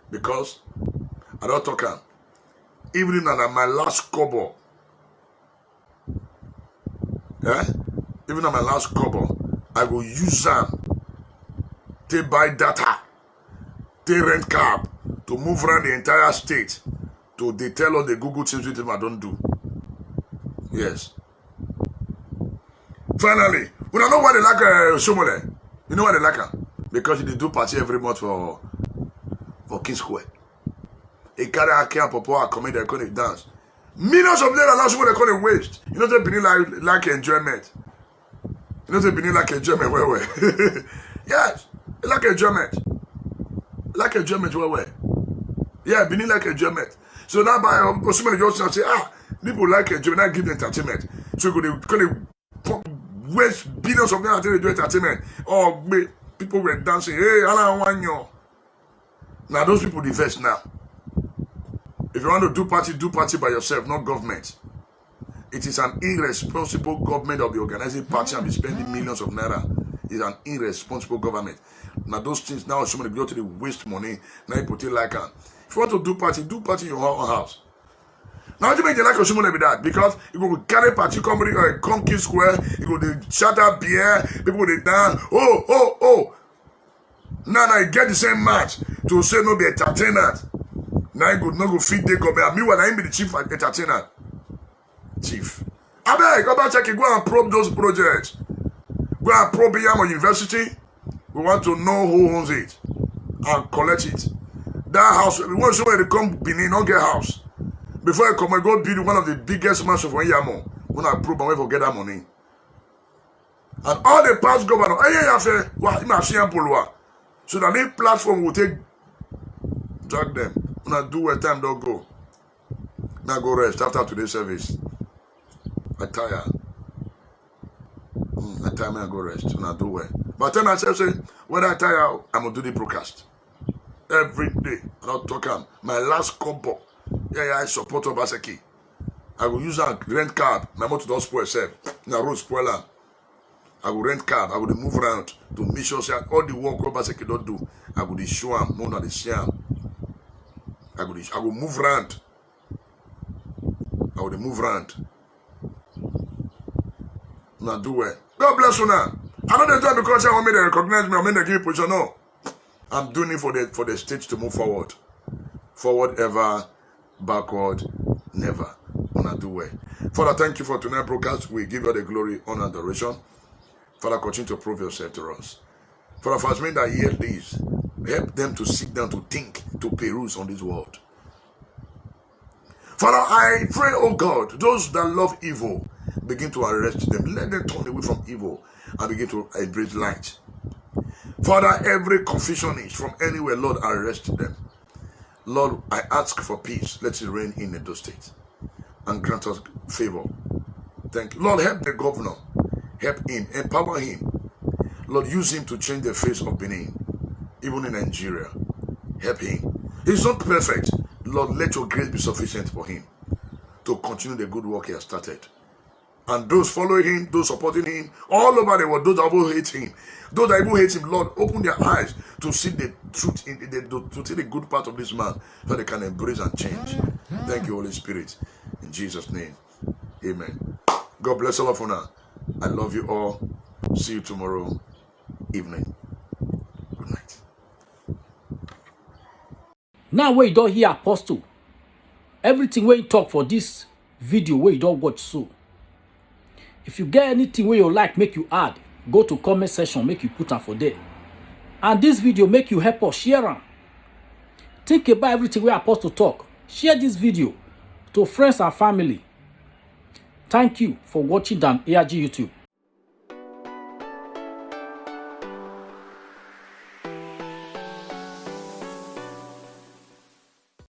Because I don't talk. Even at my last kobo. Even at my last kobo, I will use them to buy data, to rent cab, to move around the entire state, to tell all the Google things with them I don't do. Yes. Finally, we don't know why they like Somole. You know why they like her? Because they do party every month for King Square. They carry a camp or come in, they call it dance. Millions of naira, that's what they call it waste. You know they Benin like enjoyment. You know they Benin like enjoyment, where? Yes, like enjoyment. Like enjoyment, where? Yeah, Benin like enjoyment. So now by somebody just say, people like enjoyment, I give them entertainment. So they call it waste billions of naira until they do entertainment. Oh, people were dancing. Hey, I don't want you. Now those people invest now. If you want to do party by yourself, not government. It is an irresponsible government of the organizing party and be spending millions of naira. It's an irresponsible government. Now those things now somebody go to the waste money. Now you put it like that. If you want to do party in your own house. Now you make the like of someone like that because you go carry party come King Square, you go to shut up beer, people they dance. Oh. Now you get the same match to say no be entertainment. Now you go feed the government. Meanwhile, I be the chief entertainer. Chief. I beg, go back check it, go and probe those projects. Go and probe Yamo University. We want to know who owns it and collect it. That house, we want somebody to come Benin, not get house. Before I come, I go build one of the biggest mansions for Yamo. When I probe and we forget that money. And all the past governors, so that this platform will drag them. When I do where time don't go. Now go rest after today's service. I tire. I tire me I go rest. When I do well. But then I say, when I tire, I'm gonna do the broadcast. Every day. I don't talk my last combo. I support Obaseki. I will use a rent cab. My motor don't spoil itself. Now road spoiler. I will rent cab. I will move around to make sure all the work Obaseki don't do. I will show him more than the sham. I will move around. I will move around. Now do well. God bless you now. I don't do it because I want me to recognize me or me to give position. No. I'm doing it for the state to move forward. Forward ever, backward never. and do well. Father, thank you for tonight's broadcast. We give you the glory, honor, and adoration. Father, continue to prove yourself to us. Father, for as many that hear this, help them to sit down, to think, to peruse on this world. Father, I pray, oh God, those that love evil, begin to arrest them. Let them turn away from evil and begin to embrace light. Father, every confusionist from anywhere, Lord, arrest them. Lord, I ask for peace. Let it reign in Edo State and grant us favor. Thank you. Lord, help the governor. Help him. Empower him. Lord, use him to change the face of Benin, even in Nigeria. Help him. He's not perfect. Lord, let your grace be sufficient for him to continue the good work he has started. And those following him, those supporting him, all over the world, those that will hate him, those that will hate him, Lord, open their eyes to see the truth, to see the good part of this man, so they can embrace and change. Thank you, Holy Spirit. In Jesus' name, amen. God bless all of you now. I love you all. See you tomorrow evening. Good night. Now where you don't hear Apostle, everything where you talk for this video where you don't watch so. If you get anything where you like, make you add, go to comment section, make you put am for there. And this video make you help us share am. Think about everything where Apostle talk. Share this video to friends and family. Thank you for watching Dan ARG YouTube.